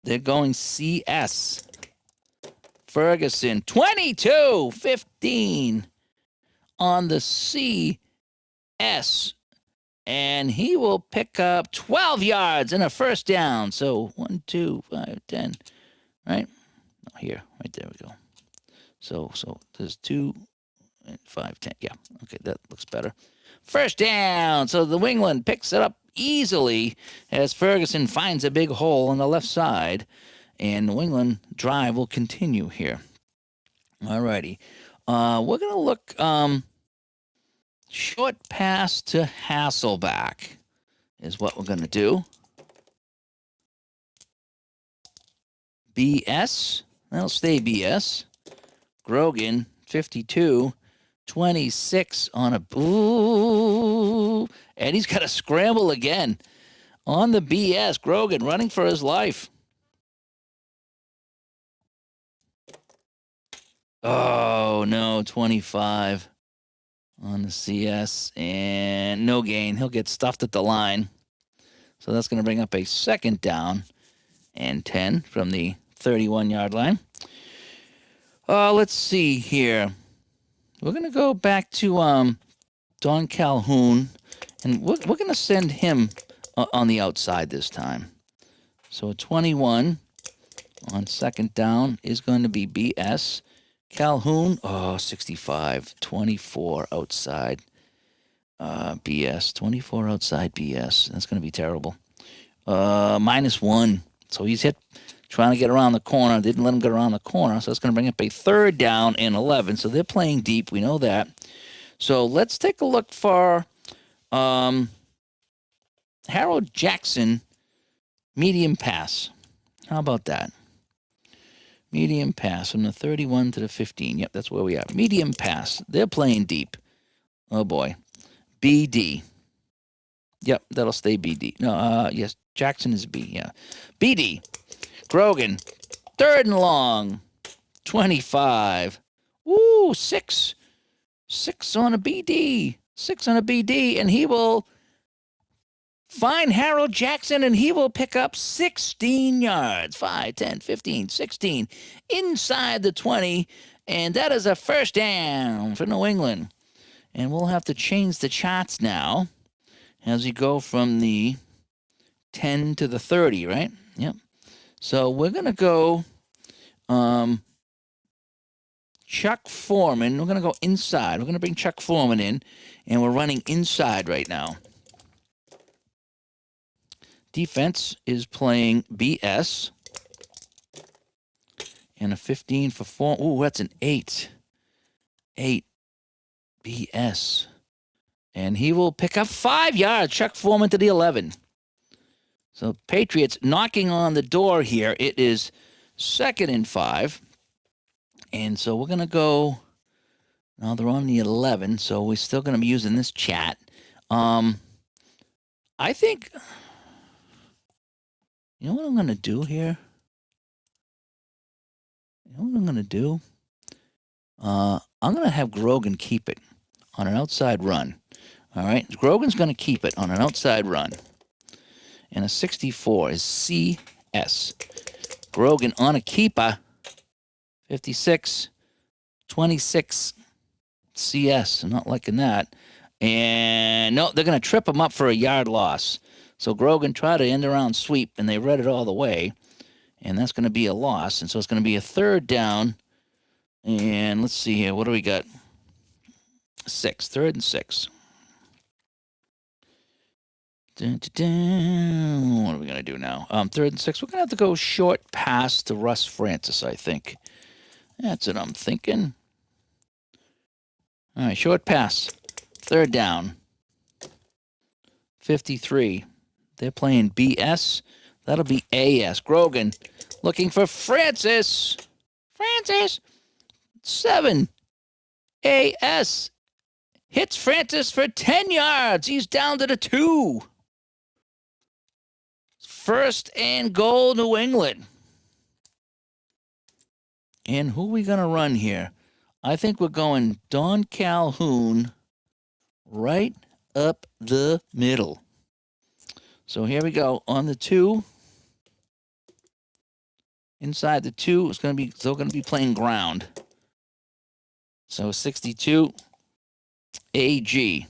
A: they're going CS. Ferguson, 22-15 on the CS. And he will pick up 12 yards and a first down. So 1, 2, 5, 10. Right? Oh, here. Right there we go. So there's 2, 5, 10. Yeah. Okay, that looks better. First down. So the New England picks it up easily as Ferguson finds a big hole on the left side. And New England drive will continue here. All righty. We're going to look short pass to Hasselback is what we're going to do. BS. That'll stay BS. Grogan, 52. 26 on a... Ooh. And he's got to scramble again on the BS. Grogan running for his life. Oh, no, 25 on the CS. And no gain. He'll get stuffed at the line. So that's going to bring up a 2nd down and 10 from the 31-yard line. Let's see here. We're going to go back to Don Calhoun, and we're going to send him on the outside this time. So 21 on second down is going to be BS. Calhoun, 65, 24 outside. BS, 24 outside BS. That's going to be terrible. -1. So he's trying to get around the corner. Didn't let him get around the corner. So that's going to bring up a third down and 11. So they're playing deep. We know that. So let's take a look for Harold Jackson, medium pass. How about that? Medium pass from the 31 to the 15. Yep, that's where we are. Medium pass. They're playing deep. Oh, boy. BD. Yep, that'll stay BD. No, yes, Jackson is B, yeah. BD. Grogan. Third and long. 25. Ooh, 6. 6 on a BD. 6 on a BD, and he will find Harold Jackson, and he will pick up 16 yards. 5, 10, 15, 16. Inside the 20, and that is a first down for New England. And we'll have to change the charts now as we go from the 10 to the 30, right? Yep. So we're going to go Chuck Foreman. We're going to go inside. We're going to bring Chuck Foreman in, and we're running inside right now. Defense is playing BS. And a 15 for 4. Ooh, that's an 8. 8. BS. And he will pick up 5 yards. Chuck Foreman to the 11. So Patriots knocking on the door here. It is 2nd and 5. And so we're going to go. Now they're on the 11. So we're still going to be using this chat. I think. You know what I'm going to do here? You know what I'm going to do? I'm going to have Grogan keep it on an outside run. All right? Grogan's going to keep it on an outside run. And a 64 is CS. Grogan on a keeper. 56. 26. CS. I'm not liking that. And no, they're going to trip him up for a yard loss. So Grogan tried to end around sweep, and they read it all the way. And that's going to be a loss. And so it's going to be a third down. And let's see here. What do we got? 6. 3rd and 6. Dun, dun, dun. What are we going to do now? 3rd and 6. We're going to have to go short pass to Russ Francis, I think. That's what I'm thinking. All right, short pass. 3rd down. 53. They're playing BS. That'll be AS. Grogan looking for Francis. Francis. 7. AS. Hits Francis for 10 yards. He's down to the 2. 1st and goal, New England. And who are we going to run here? I think we're going Don Calhoun right up the middle. So here we go on the 2. Inside the 2, it's going to be still going to be playing ground. So 62 AG.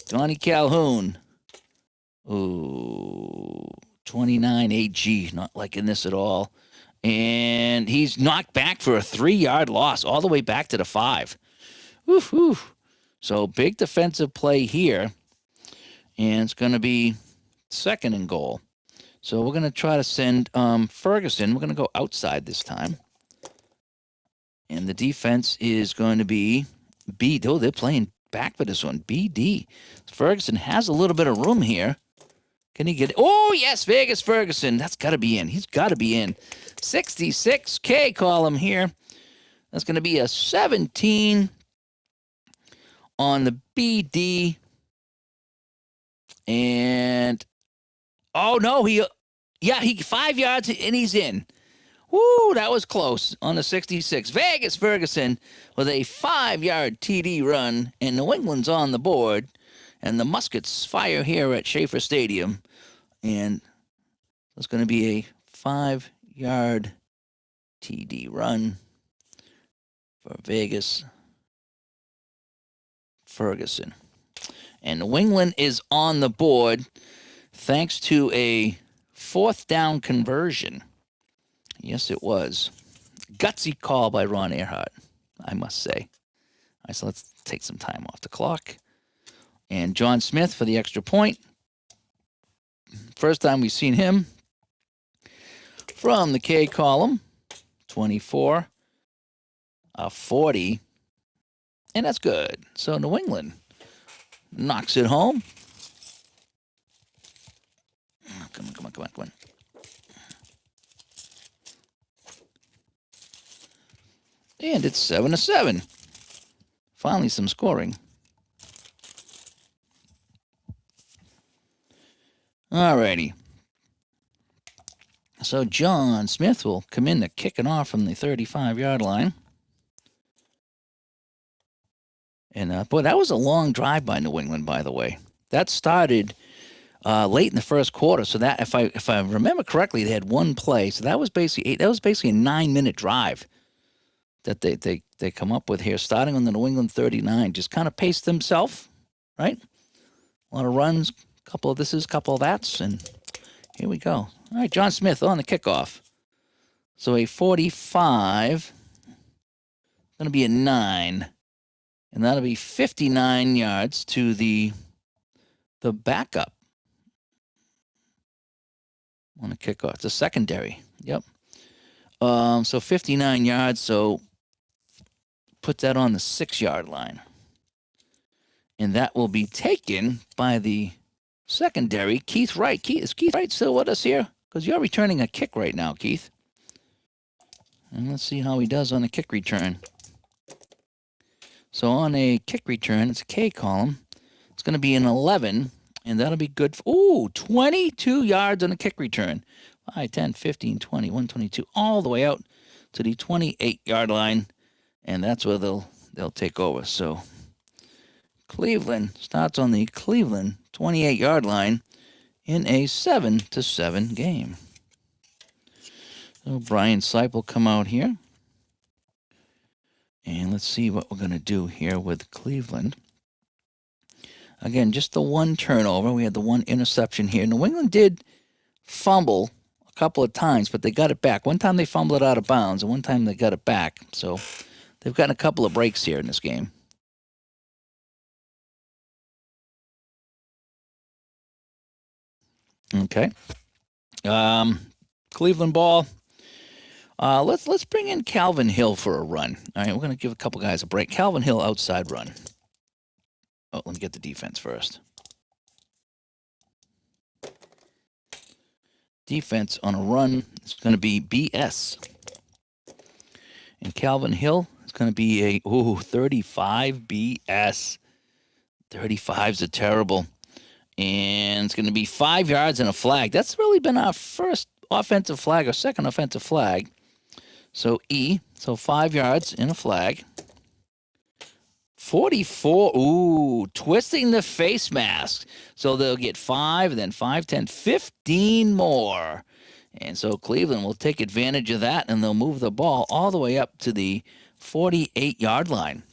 A: Donnie Calhoun. Ooh, 29 AG. Not liking this at all. And he's knocked back for a 3-yard loss all the way back to the 5. Woo-hoo. So big defensive play here. And it's going to be 2nd and goal. So we're going to try to send Ferguson. We're going to go outside this time. And the defense is going to be B. Oh, they're playing back for this one. BD. Ferguson has a little bit of room here. Can he get it? Oh, yes, Vegas Ferguson. That's got to be in. He's got to be in. 66K column here. That's going to be a 17 on the BD. And, oh, no, he 5 yards and he's in. Woo, that was close on the 66. Vegas Ferguson with a 5-yard TD run, and New England's on the board, and the Muskets fire here at Schaefer Stadium, and it's going to be a 5-yard TD run for Vegas Ferguson. And New England is on the board thanks to a 4th down conversion. Yes, it was. Gutsy call by Ron Earhart, I must say. All right, so let's take some time off the clock. And John Smith for the extra point. First time we've seen him from the K column. 24, 40, and that's good. So New England knocks it home. Come on. And it's 7-7. Finally, some scoring. Alrighty. So John Smith will come in to kick it off from the 35-yard line. And, boy, that was a long drive by New England, by the way. That started late in the first quarter. So that, if I remember correctly, they had one play. So that was basically a 9-minute drive that they come up with here, starting on the New England 39. Just kind of paced themselves, right? A lot of runs, couple of thises, couple of that's, and here we go. All right, John Smith on the kickoff. So a 45, going to be a 9, and that'll be 59 yards to the backup on the kickoff. It's a secondary. Yep. So 59 yards. So put that on the 6-yard line, and that will be taken by the secondary, Keith Wright. Is Keith Wright still with us here? Because you're returning a kick right now, Keith. And let's see how he does on the kick return. So on a kick return, it's a K column. It's going to be an 11, and that'll be good. 22 yards on a kick return. 5, 10, 15, 20, 122, all the way out to the 28-yard line, and that's where they'll take over. So Cleveland starts on the Cleveland 28-yard line in a 7-7 game. So Brian Sipe will come out here. And let's see what we're going to do here with Cleveland. Again, just the one turnover. We had the one interception here. New England did fumble a couple of times, but they got it back. One time they fumbled it out of bounds, and one time they got it back. So they've gotten a couple of breaks here in this game. Okay. Cleveland ball. Let's bring in Calvin Hill for a run. All right, we're going to give a couple guys a break. Calvin Hill outside run. Oh, let me get the defense first. Defense on a run is going to be BS. And Calvin Hill is going to be a 35 BS. 35's a terrible. And it's going to be 5 yards and a flag. That's really been our first offensive flag or second offensive flag. So E, so 5 yards and a flag. 44, twisting the face mask. So they'll get 5, and then 5, 10, 15 more. And so Cleveland will take advantage of that, and they'll move the ball all the way up to the 48-yard line.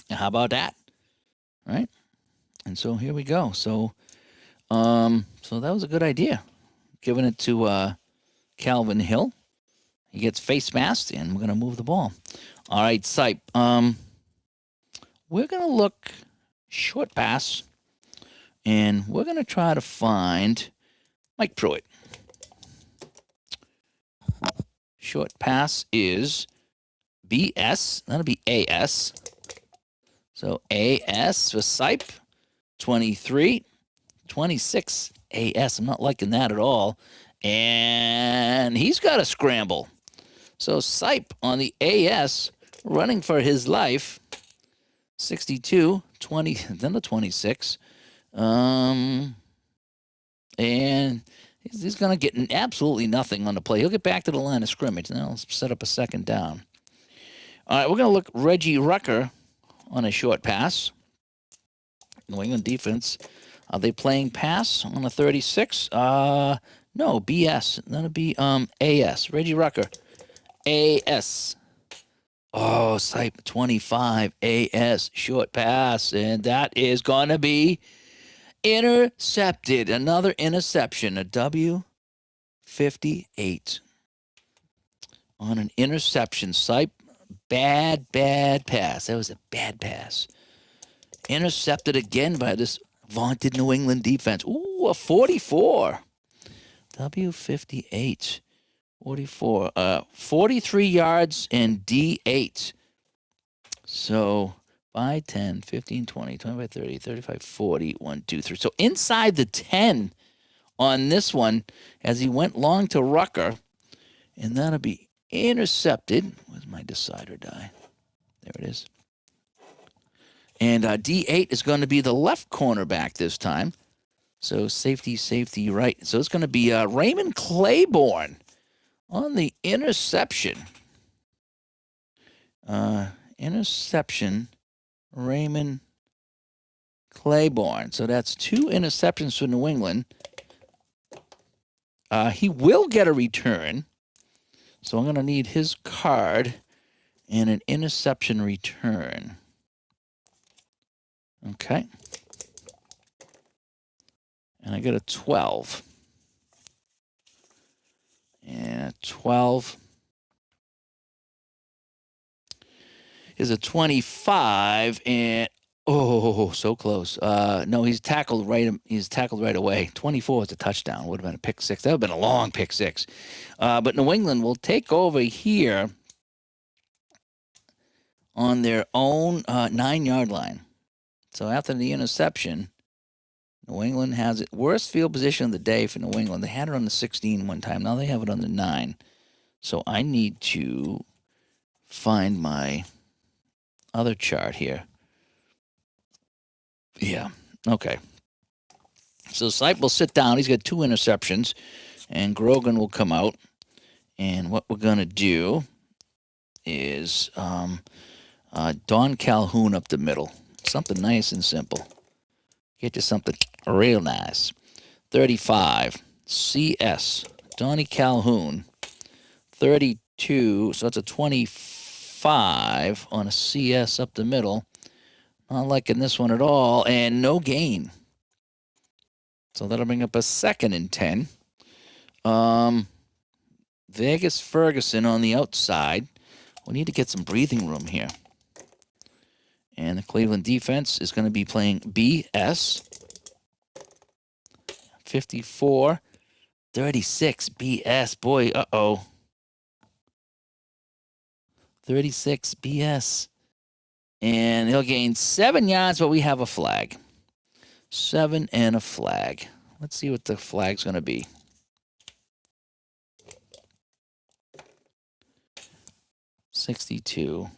A: Now, how about that? Right? And so here we go. So so that was a good idea. Giving it to Calvin Hill. He gets face masked, and we're going to move the ball. All right, Sipe. We're going to look short pass, and we're going to try to find Mike Pruitt. Short pass is BS. That'll be AS. So AS for Sipe. 23, 26 AS. I'm not liking that at all. And he's got a scramble. So Sipe on the AS running for his life. 62, 20, then the 26. And he's going to get absolutely nothing on the play. He'll get back to the line of scrimmage, and then he'll set up a second down. All right, we're going to look Reggie Rucker on a short pass. New England defense. Are they playing pass on a 36? No, BS. That'll be AS. Reggie Rucker. AS. Oh, Sipe 25 AS short pass, and that is going to be intercepted. Another interception, a W58 on an interception. Sipe, bad pass. That was a bad pass. Intercepted again by this vaunted New England defense. Ooh, a 44. W58. 44. 43 yards and D8. So 5, 10, 15, 20, 25, 30, 35, 40, 1, 2, 3. So inside the 10 on this one as he went long to Rucker. And that'll be intercepted. Where's my decider die? There it is. And D8 is going to be the left cornerback this time. So safety, right. So it's going to be Raymond Claiborne on the interception. Interception, Raymond Claiborne. So that's 2 interceptions for New England. He will get a return. So I'm going to need his card and an interception return. Okay. And I got a 12. And 12 is a 25, and oh, so close. No, he's tackled right. He's tackled right away. 24 is a touchdown. Would have been a pick six. That would have been a long pick six. But New England will take over here on their own 9-yard line. So after the interception, New England has it. Worst field position of the day for New England. They had it on the 16 one time. Now they have it on the 9. So I need to find my other chart here. Yeah. Okay. So Sipe will sit down. He's got 2 interceptions. And Grogan will come out. And what we're going to do is Don Calhoun up the middle. Something nice and simple. Get you something real nice. 35. CS. Donnie Calhoun. 32. So that's a 25 on a CS up the middle. Not liking this one at all. And no gain. So that'll bring up a 2nd and 10. Vegas Ferguson on the outside. We need to get some breathing room here. And the Cleveland defense is going to be playing BS. 54. 36 BS. Boy, uh-oh. 36 BS. And he'll gain 7 yards, but we have a flag. 7 and a flag. Let's see what the flag's going to be. $62.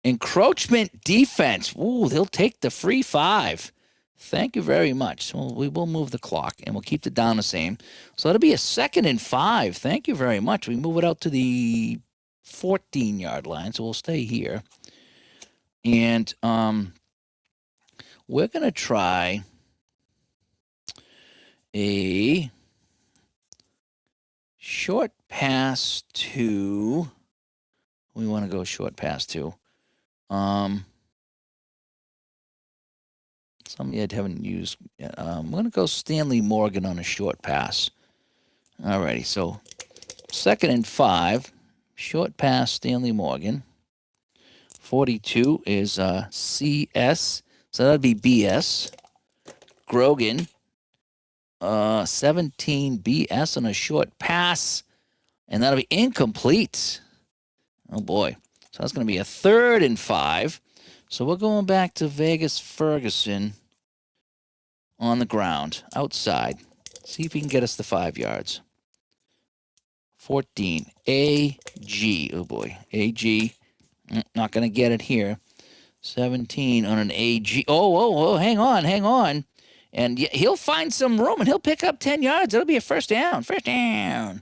A: Encroachment defense. Ooh, they'll take the free 5. Thank you very much. So we will move the clock, and we'll keep it down the same. So that'll be a 2nd and 5. Thank you very much. We move it out to the 14-yard line, so we'll stay here. And we're going to try a short pass to... We want to go short pass to... some of you haven't used. I'm going to go Stanley Morgan on a short pass. Alrighty, so 2nd and 5, short pass Stanley Morgan. 42 is CS, so that'd be BS. Grogan, 17 BS on a short pass, and that'll be incomplete. Oh boy. So that's going to be a 3rd and 5. So we're going back to Vegas Ferguson on the ground, outside. See if he can get us the 5 yards. 14. AG. Oh boy. AG. Not going to get it here. 17 on an AG. Oh, hang on. And he'll find some room and he'll pick up 10 yards. It'll be a first down. First down.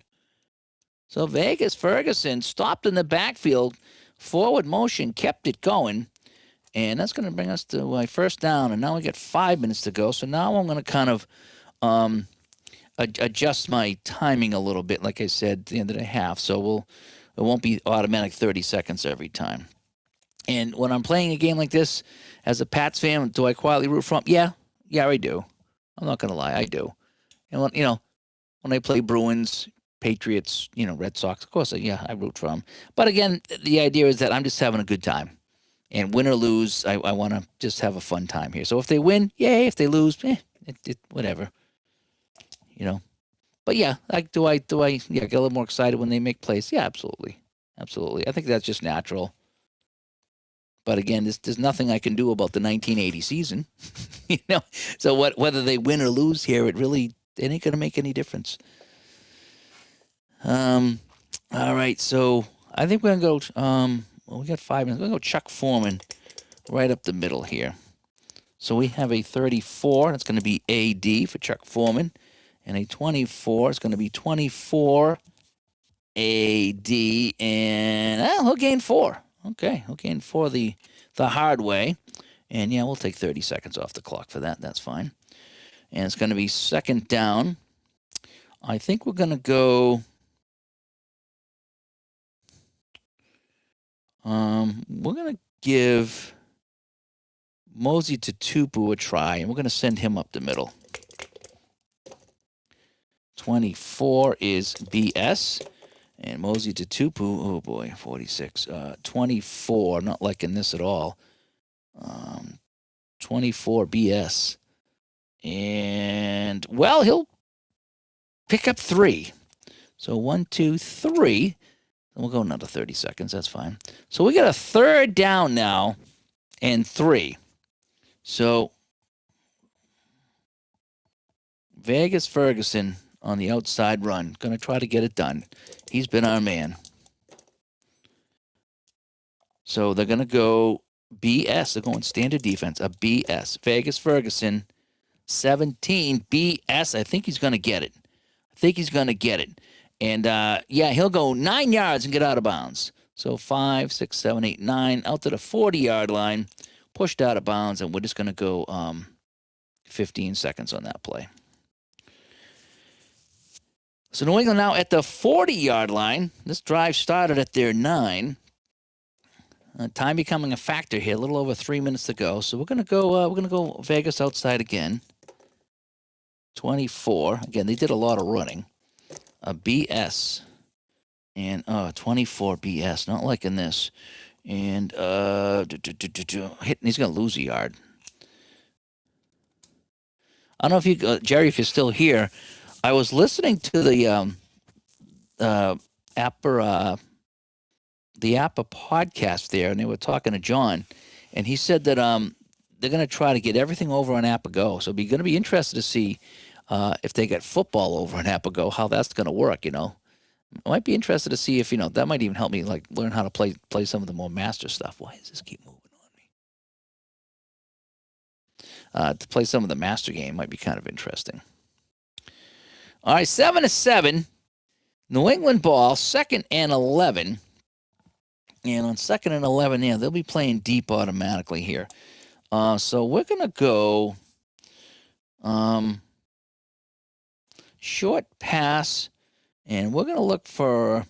A: So Vegas Ferguson stopped in the backfield. Forward motion kept it going. And that's going to bring us to my first down. And now we got 5 minutes to go. So now I'm going to kind of adjust my timing a little bit, like I said, at the end of the half. So It won't be automatic 30 seconds every time. And when I'm playing a game like this, as a Pats fan, do I quietly root for them? Yeah, I do. I'm not gonna lie, I do. And when I play Bruins, Patriots, Red Sox, of course, I root for them. But again, the idea is that I'm just having a good time. And win or lose, I want to just have a fun time here. So if they win, yay. If they lose, whatever. But yeah, do I get a little more excited when they make plays? Yeah, absolutely. I think that's just natural. But again, there's nothing I can do about the 1980 season. So whether they win or lose here, it ain't gonna make any difference. All right, so I think we're gonna go. We got 5 minutes. We're gonna go Chuck Foreman, right up the middle here. So we have a 34. That's gonna be AD for Chuck Foreman, and a 24 is gonna be 24 AD, and he'll gain 4. Okay, he'll gain 4 the hard way, and yeah, we'll take 30 seconds off the clock for that. That's fine. And it's gonna be second down. I think we're gonna go. We're going to give Mosey Tutupu a try, and we're going to send him up the middle. 24 is BS, and Mosey Tutupu, oh boy, 46. 24, not liking this at all. 24 BS. And, well, he'll pick up 3. So 1, 2, 3. We'll go another 30 seconds. That's fine. So we got a third down now and 3. So Vegas Ferguson on the outside run. Going to try to get it done. He's been our man. So they're going to go BS. They're going standard defense. A BS. Vegas Ferguson, 17. BS. I think he's going to get it. And, he'll go 9 yards and get out of bounds. So 5, 6, 7, 8, 9, out to the 40-yard line, pushed out of bounds, and we're just going to go 15 seconds on that play. So New England now at the 40-yard line. This drive started at their 9. Time becoming a factor here. A little over 3 minutes to go. So we're going to go Vegas outside again. 24. Again, they did a lot of running. A BS, and 24 BS, not liking this, and he's going to lose a yard. I don't know if you, Jerry, if you're still here. I was listening to the APA podcast there, and they were talking to John, and he said that they're going to try to get everything over on APA Go. So going to be interested to see. If they get football over in APA, how that's going to work, I might be interested to see if, that might even help me, learn how to play some of the more master stuff. Why does this keep moving on me? To play some of the master game might be kind of interesting. All right, 7-7. New England ball, 2nd and 11. And on 2nd and 11, they'll be playing deep automatically here. So we're going to go... short pass, and we're going to look for,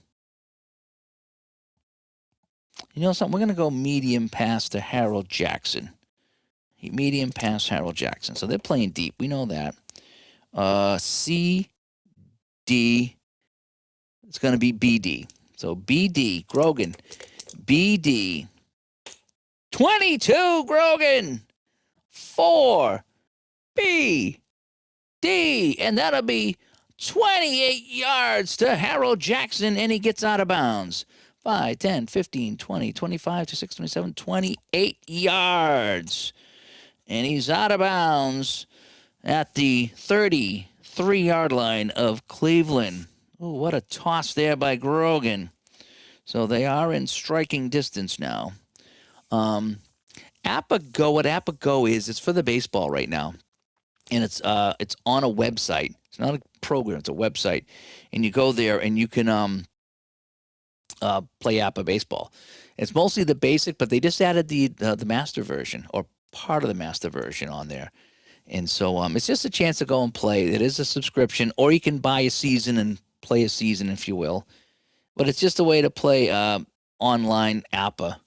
A: something. We're going to go medium pass to Harold Jackson. Medium pass, Harold Jackson. So they're playing deep. We know that. C, D. It's going to be BD. So BD, Grogan. BD. 22, Grogan. 4, B. D, and that'll be 28 yards to Harold Jackson, and he gets out of bounds. 5, 10, 15, 20, 25, 26, 27, 28 yards. And he's out of bounds at the 33-yard line of Cleveland. Oh, what a toss there by Grogan. So they are in striking distance now. APA Go, what APA Go is, it's for the baseball right now. And it's on a website. It's not a program. It's a website, and you go there and you can play APA baseball. It's mostly the basic, but they just added the master version or part of the master version on there, and so it's just a chance to go and play. It is a subscription, or you can buy a season and play a season, if you will. But it's just a way to play online APA.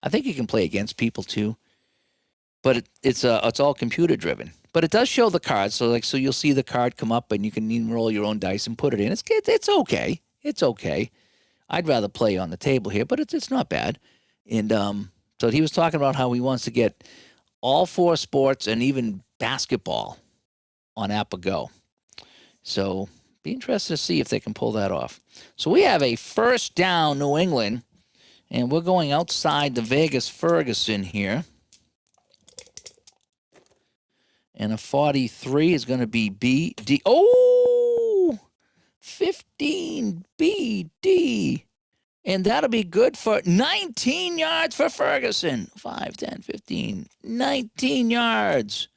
A: I think you can play against people too, but it's all computer driven. But it does show the cards, so you'll see the card come up, and you can even roll your own dice and put it in. It's okay. It's okay. I'd rather play on the table here, but it's not bad. And so he was talking about how he wants to get all 4 sports and even basketball on APA Go. So be interested to see if they can pull that off. So we have a first down, New England, and we're going outside the Vegas Ferguson here. And a 43 is going to be BD. Oh, 15 BD. And that'll be good for 19 yards for Ferguson. 5, 10, 15, 19 yards.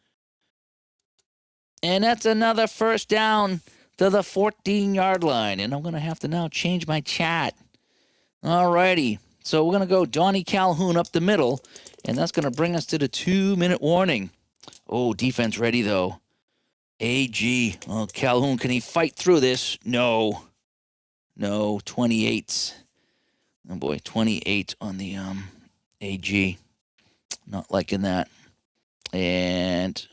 A: And that's another first down to the 14-yard line. And I'm going to have to now change my chat. All righty. So we're going to go Donnie Calhoun up the middle, and that's going to bring us to the 2-minute warning. Oh, defense ready, though. AG. Oh, Calhoun, can he fight through this? No. 28. Oh, boy, 28 on the AG. Not liking that. And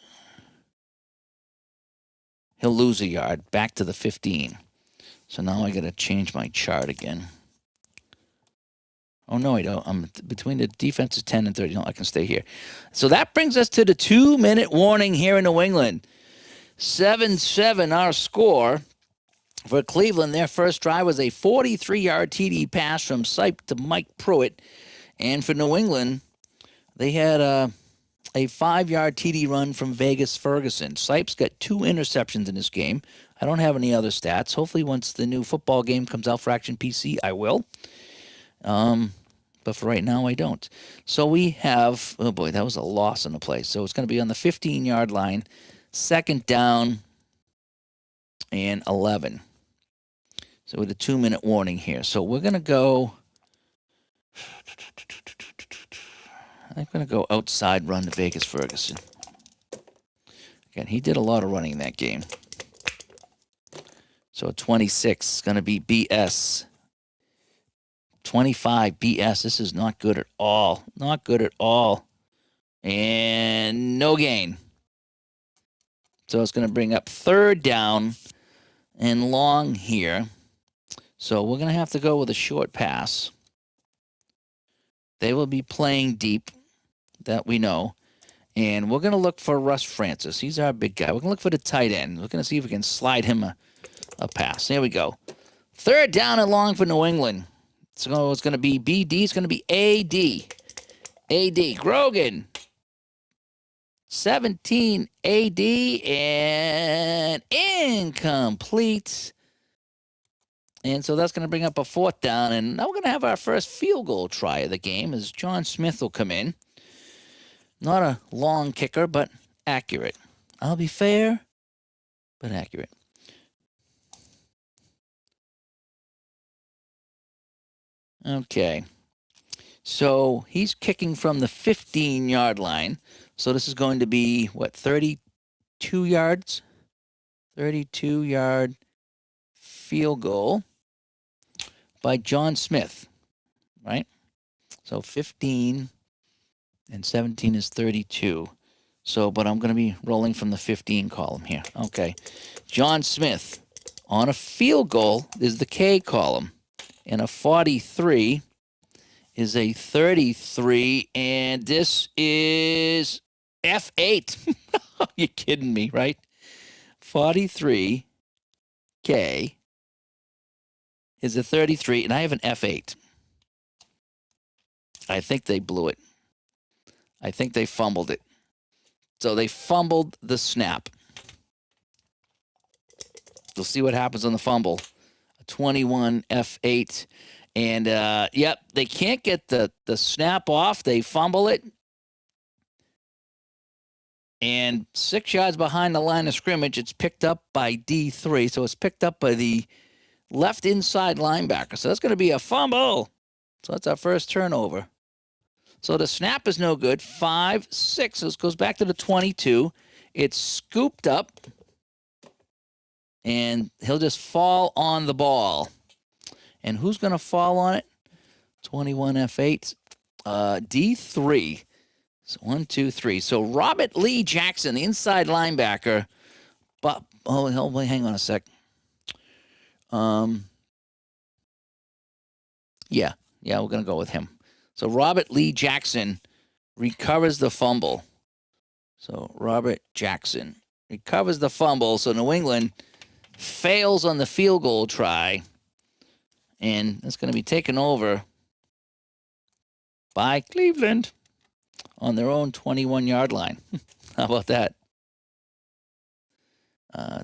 A: he'll lose a yard. Back to the 15. So now I got to change my chart again. Oh, no, I don't. I'm between the defenses 10 and 30. No, I can stay here. So that brings us to the 2-minute warning here in New England. 7-7 our score. For Cleveland, their first drive was a 43-yard TD pass from Sipe to Mike Pruitt. And for New England, they had a 5-yard TD run from Vegas Ferguson. Sipe's got 2 interceptions in this game. I don't have any other stats. Hopefully once the new football game comes out for Action PC, I will. But for right now, I don't. So we have, oh boy, that was a loss in the play. So it's going to be on the 15-yard line, second down and 11. So with a 2-minute warning here. So we're going to go, I'm going to go outside run to Vegas Ferguson. Again, he did a lot of running in that game. So 26 is going to be BS. 25 BS. This is not good at all. Not good at all. And no gain. So it's going to bring up third down and long here. So we're going to have to go with a short pass. They will be playing deep, that we know. And we're going to look for Russ Francis. He's our big guy. We're going to look for the tight end. We're going to see if we can slide him a pass. There we go. Third down and long for New England. So it's going to be BD. It's going to be AD. AD. Grogan. 17 AD and incomplete. And so that's going to bring up a fourth down. And now we're going to have our first field goal try of the game as John Smith will come in. Not a long kicker, but accurate. I'll be fair, but accurate. Okay. So he's kicking from the 15-yard line. So this is going to be, what, 32 yards? 32-yard field goal by John Smith, right? So 15 and 17 is 32. So, but I'm going to be rolling from the 15 column here. Okay. John Smith on a field goal is the K column. And a 43 is a 33. And this is F8. You're kidding me, right? 43 K is a 33, and I have an F8. I think they blew it. I think they fumbled it. So they fumbled the snap. We'll see what happens on the fumble. A 21 F8. And, yep, they can't get the snap off. They fumble it. And 6 yards behind the line of scrimmage, it's picked up by D3. So it's picked up by the left inside linebacker. So that's going to be a fumble. So that's our first turnover. So the snap is no good. 5, 6. This goes back to the 22. It's scooped up. And he'll just fall on the ball. And who's going to fall on it? 21 F8. D3. So 1, 2, 3. So Robert Lee Jackson, the inside linebacker. But hang on a sec. Yeah, we're gonna go with him. So Robert Lee Jackson recovers the fumble. So Robert Jackson recovers the fumble. So New England fails on the field goal try, and it's going to be taken over by Cleveland on their own 21-yard line. How about that?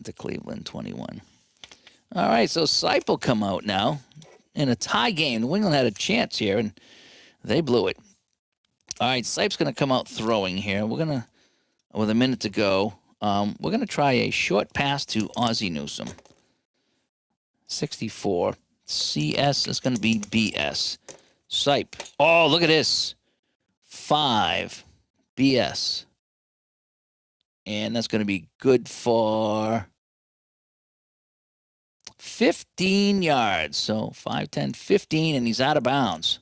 A: The Cleveland 21. All right, so Sipe will come out now in a tie game. New England had a chance here, and they blew it. All right, Sipe's going to come out throwing here. We're going to, with a minute to go, we're going to try a short pass to Ozzie Newsome. 64. CS is going to be BS. Sipe. Oh, look at this. 5. BS. And that's going to be good for 15 yards. So 5, 10, 15, and he's out of bounds.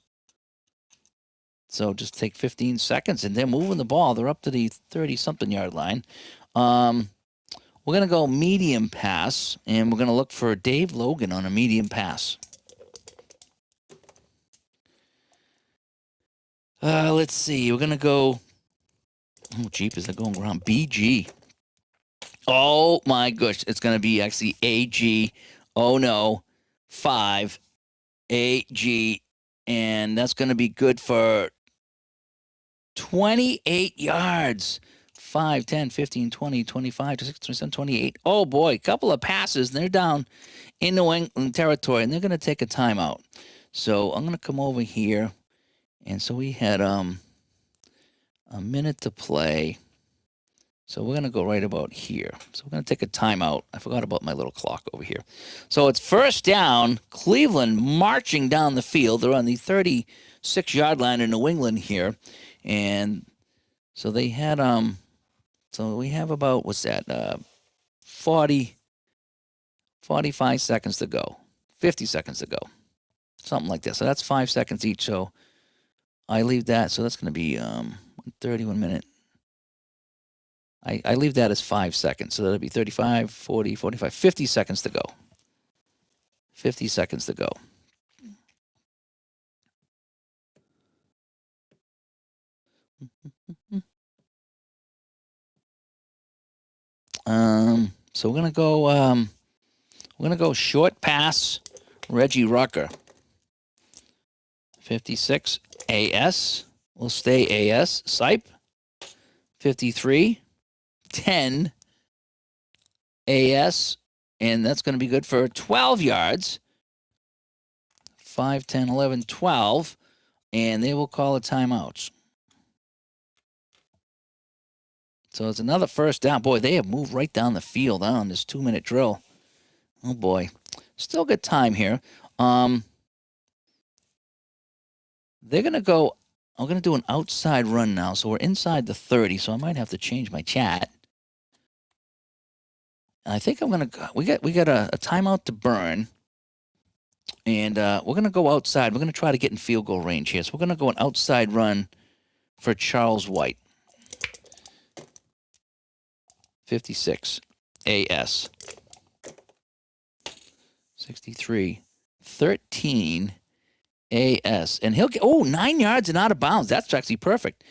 A: So just take 15 seconds, and they're moving the ball. They're up to the 30-something yard line. We're going to go medium pass, and we're going to look for Dave Logan on a medium pass. Let's see. We're going to go. Oh, jeepers, they're going around. BG. Oh, my gosh. It's going to be actually AG. Oh, no. 5. AG. And that's going to be good for 28 yards. 5, 10, 15, 20, 25, 26, 27, 28. Oh, boy. A couple of passes, and they're down in New England territory, and they're going to take a timeout. So I'm going to come over here. And so we had a minute to play. So we're going to go right about here. So we're going to take a timeout. I forgot about my little clock over here. So it's first down. Cleveland marching down the field. They're on the 36-yard line in New England here. And so they had, so we have about, what's that, 45 seconds to go. 50 seconds to go. Something like that. So that's 5 seconds each. So I leave that. So that's going to be 31 minute. I leave that as 5 seconds. So that'll be 35, 40, 45, 50 seconds to go. 50 seconds to go. So we're gonna go short pass, Reggie Rucker. 56 AS. We'll stay AS. Sipe. 53 10 AS, and that's going to be good for 12 yards. 5, 10, 11, 12, and they will call a timeout. So it's another first down. Boy, they have moved right down the field on this 2-minute drill. Oh, boy. Still good time here. They're going to go, I'm going to do an outside run now. So we're inside the 30, so I might have to change my chat. I think I'm going to, we got a timeout to burn. And we're going to go outside. We're going to try to get in field goal range here. So we're going to go an outside run for Charles White. 56 AS. 63 13 AS. And he'll get, 9 yards and out of bounds. That's actually perfect.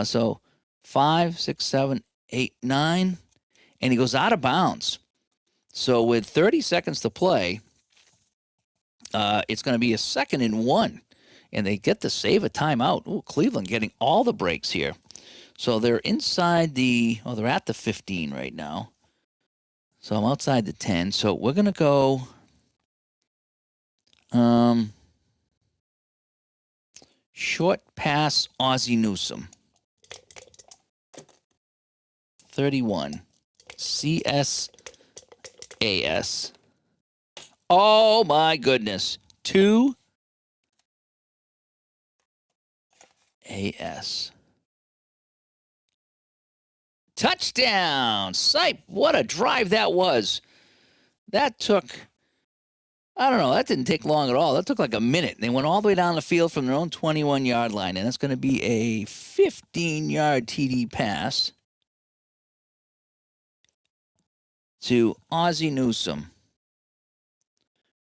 A: So 5, 6, 7, 8, 9. And he goes out of bounds. So with 30 seconds to play, it's going to be a 2nd and 1. And they get to save a timeout. Ooh, Cleveland getting all the breaks here. So they're inside they're at the 15 right now. So I'm outside the 10. So we're going to go short pass Ozzie Newsome. 31. CSAS. Oh, my goodness. 2 AS. Touchdown. Sipe, what a drive that was. That took I don't know. That didn't take long at all. That took like a minute. They went all the way down the field from their own 21-yard line, and that's going to be a 15-yard TD pass to Ozzie Newsome.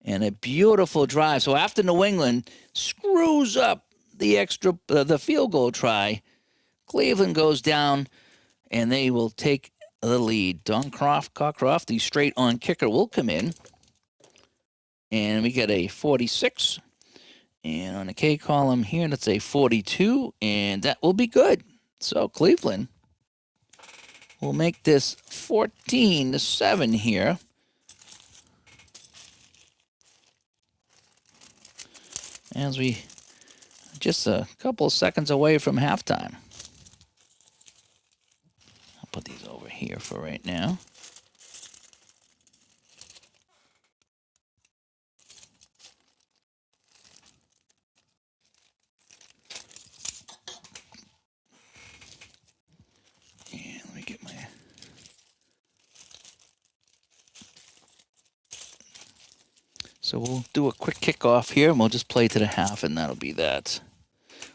A: And a beautiful drive. So after New England screws up the field goal try, Cleveland goes down, and they will take the lead. Don Cockcroft, the straight-on kicker, will come in. And we get a 46. And on the K column here, that's a 42. And that will be good. So Cleveland will make this 14-7 here. As we just a couple of seconds away from halftime. I'll put these over here for right now. So we'll do a quick kickoff here, and we'll just play to the half, and that'll be that.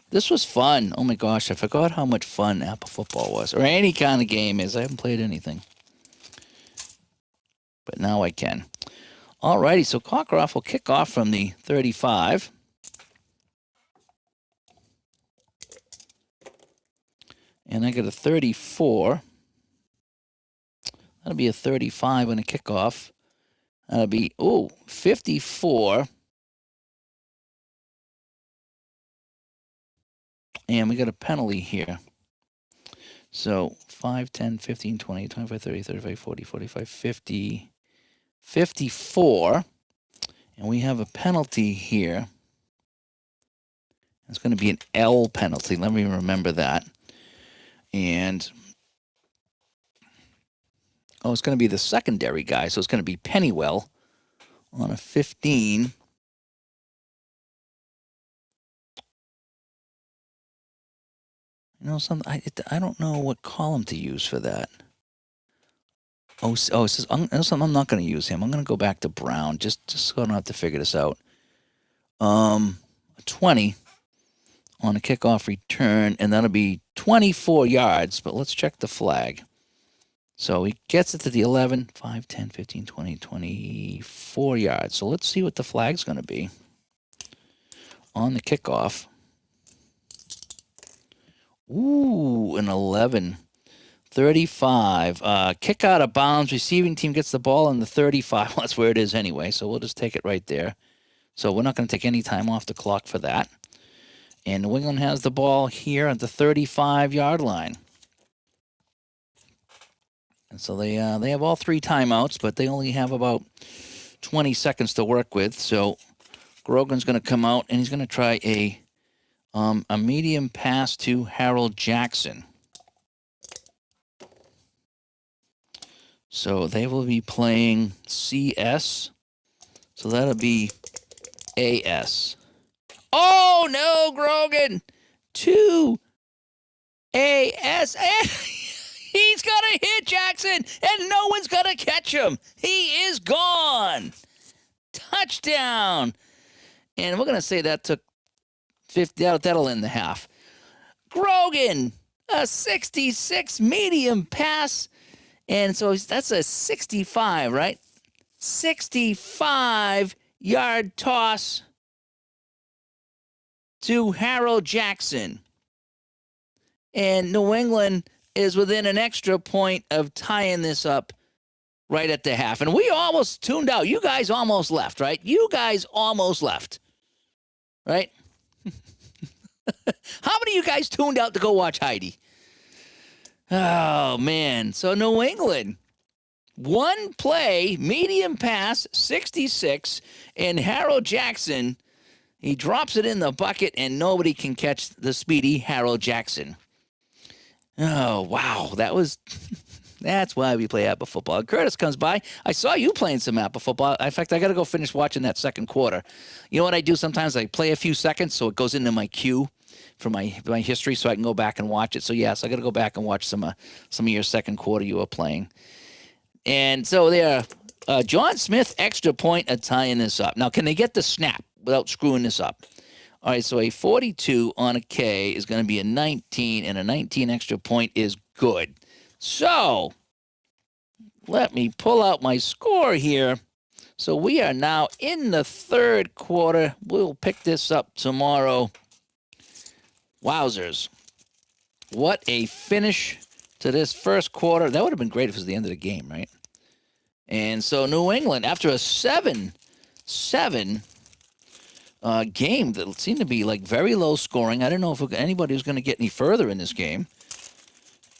A: This was fun. Oh, my gosh. I forgot how much fun Apple football was, or any kind of game is. I haven't played anything. But now I can. All righty, so Cockcroft will kick off from the 35. And I got a 34. That'll be a 35 on a kickoff. That'll be, 54. And we got a penalty here. So 5, 10, 15, 20, 25, 30, 35, 40, 45, 50, 54. And we have a penalty here. It's going to be an L penalty. Let me remember that. And it's going to be the secondary guy. So it's going to be Pennywell on a 15. I don't know what column to use for that. It says I'm not going to use him. I'm going to go back to Brown just so I don't have to figure this out. 20 on a kickoff return, and that'll be 24 yards. But let's check the flag. So he gets it to the 11, 5, 10, 15, 20, 24 yards. So let's see what the flag's going to be on the kickoff. Ooh, an 11. 35. Kick out of bounds. Receiving team gets the ball in the 35. Well, that's where it is anyway, so we'll just take it right there. So we're not going to take any time off the clock for that. And New England has the ball here at the 35-yard line. And so they have all 3 timeouts, but they only have about 20 seconds to work with. So Grogan's going to come out, and he's going to try a medium pass to Harold Jackson. So they will be playing CS. So that'll be AS. Oh, no, Grogan. 2 AS. And he's going to hit Jackson, and no one's going to catch him. He is gone. Touchdown. And we're going to say that took 50. That'll end the half. Grogan, a 66 medium pass. And so that's a 65, right? 65-yard toss to Harold Jackson. And New England is within an extra point of tying this up right at the half. And we almost tuned out. You guys almost left, right? You guys almost left, right? How many of you guys tuned out to go watch Heidi? Oh, man. So New England, 1 play, medium pass, 66, and Harold Jackson, he drops it in the bucket, and nobody can catch the speedy Harold Jackson. Oh, wow. That's why we play Apple football. Curtis comes by. I saw you playing some Apple football. In fact, I got to go finish watching that second quarter. You know what I do sometimes? I play a few seconds so it goes into my queue for my history so I can go back and watch it. So, yes, I got to go back and watch some of your second quarter you were playing. And so they are John Smith, extra point of tying this up. Now, can they get the snap without screwing this up? All right, so a 42 on a K is going to be a 19, and a 19 extra point is good. So let me pull out my score here. So we are now in the third quarter. We'll pick this up tomorrow. Wowzers. What a finish to this first quarter. That would have been great if it was the end of the game, right? And so New England, after a 7-7 game that seemed to be like very low scoring. I didn't know if anybody was going to get any further in this game.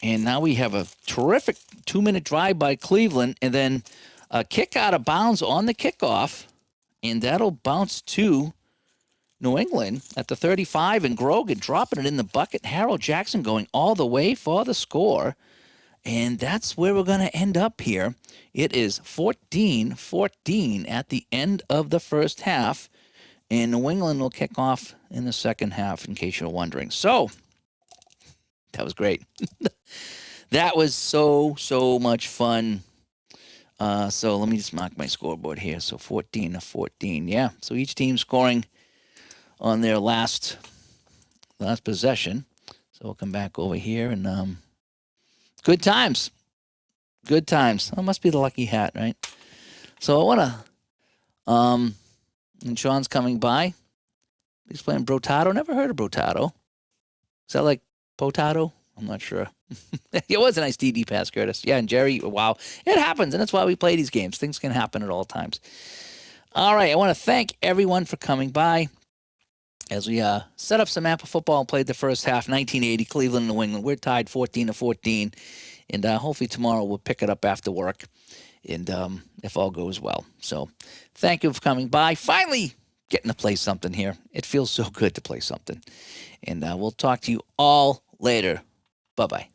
A: And now we have a terrific 2-minute drive by Cleveland, and then a kick out of bounds on the kickoff, and that'll bounce to New England at the 35, and Grogan dropping it in the bucket. Harold Jackson going all the way for the score. And that's where we're going to end up here. It is 14-14 at the end of the first half. And New England will kick off in the second half, in case you're wondering. So, that was great. That was so much fun. So let me just mark my scoreboard here. So 14-14. Yeah. So each team scoring on their last possession. So we'll come back over here and good times. Good times. Oh, it must be the lucky hat, right? So I want to and Sean's coming by. He's playing Brotato. Never heard of Brotato. Is that like potato? I'm not sure. It was a nice DD pass, Curtis. Yeah, and Jerry, wow. It happens, and that's why we play these games. Things can happen at all times. All right, I want to thank everyone for coming by as we set up some Apple football and played the first half, 1980, Cleveland, New England. We're tied 14-14, and hopefully tomorrow we'll pick it up after work, and if all goes well. So thank you for coming by. Finally getting to play something here. It feels so good to play something. And we'll talk to you all later. Bye-bye.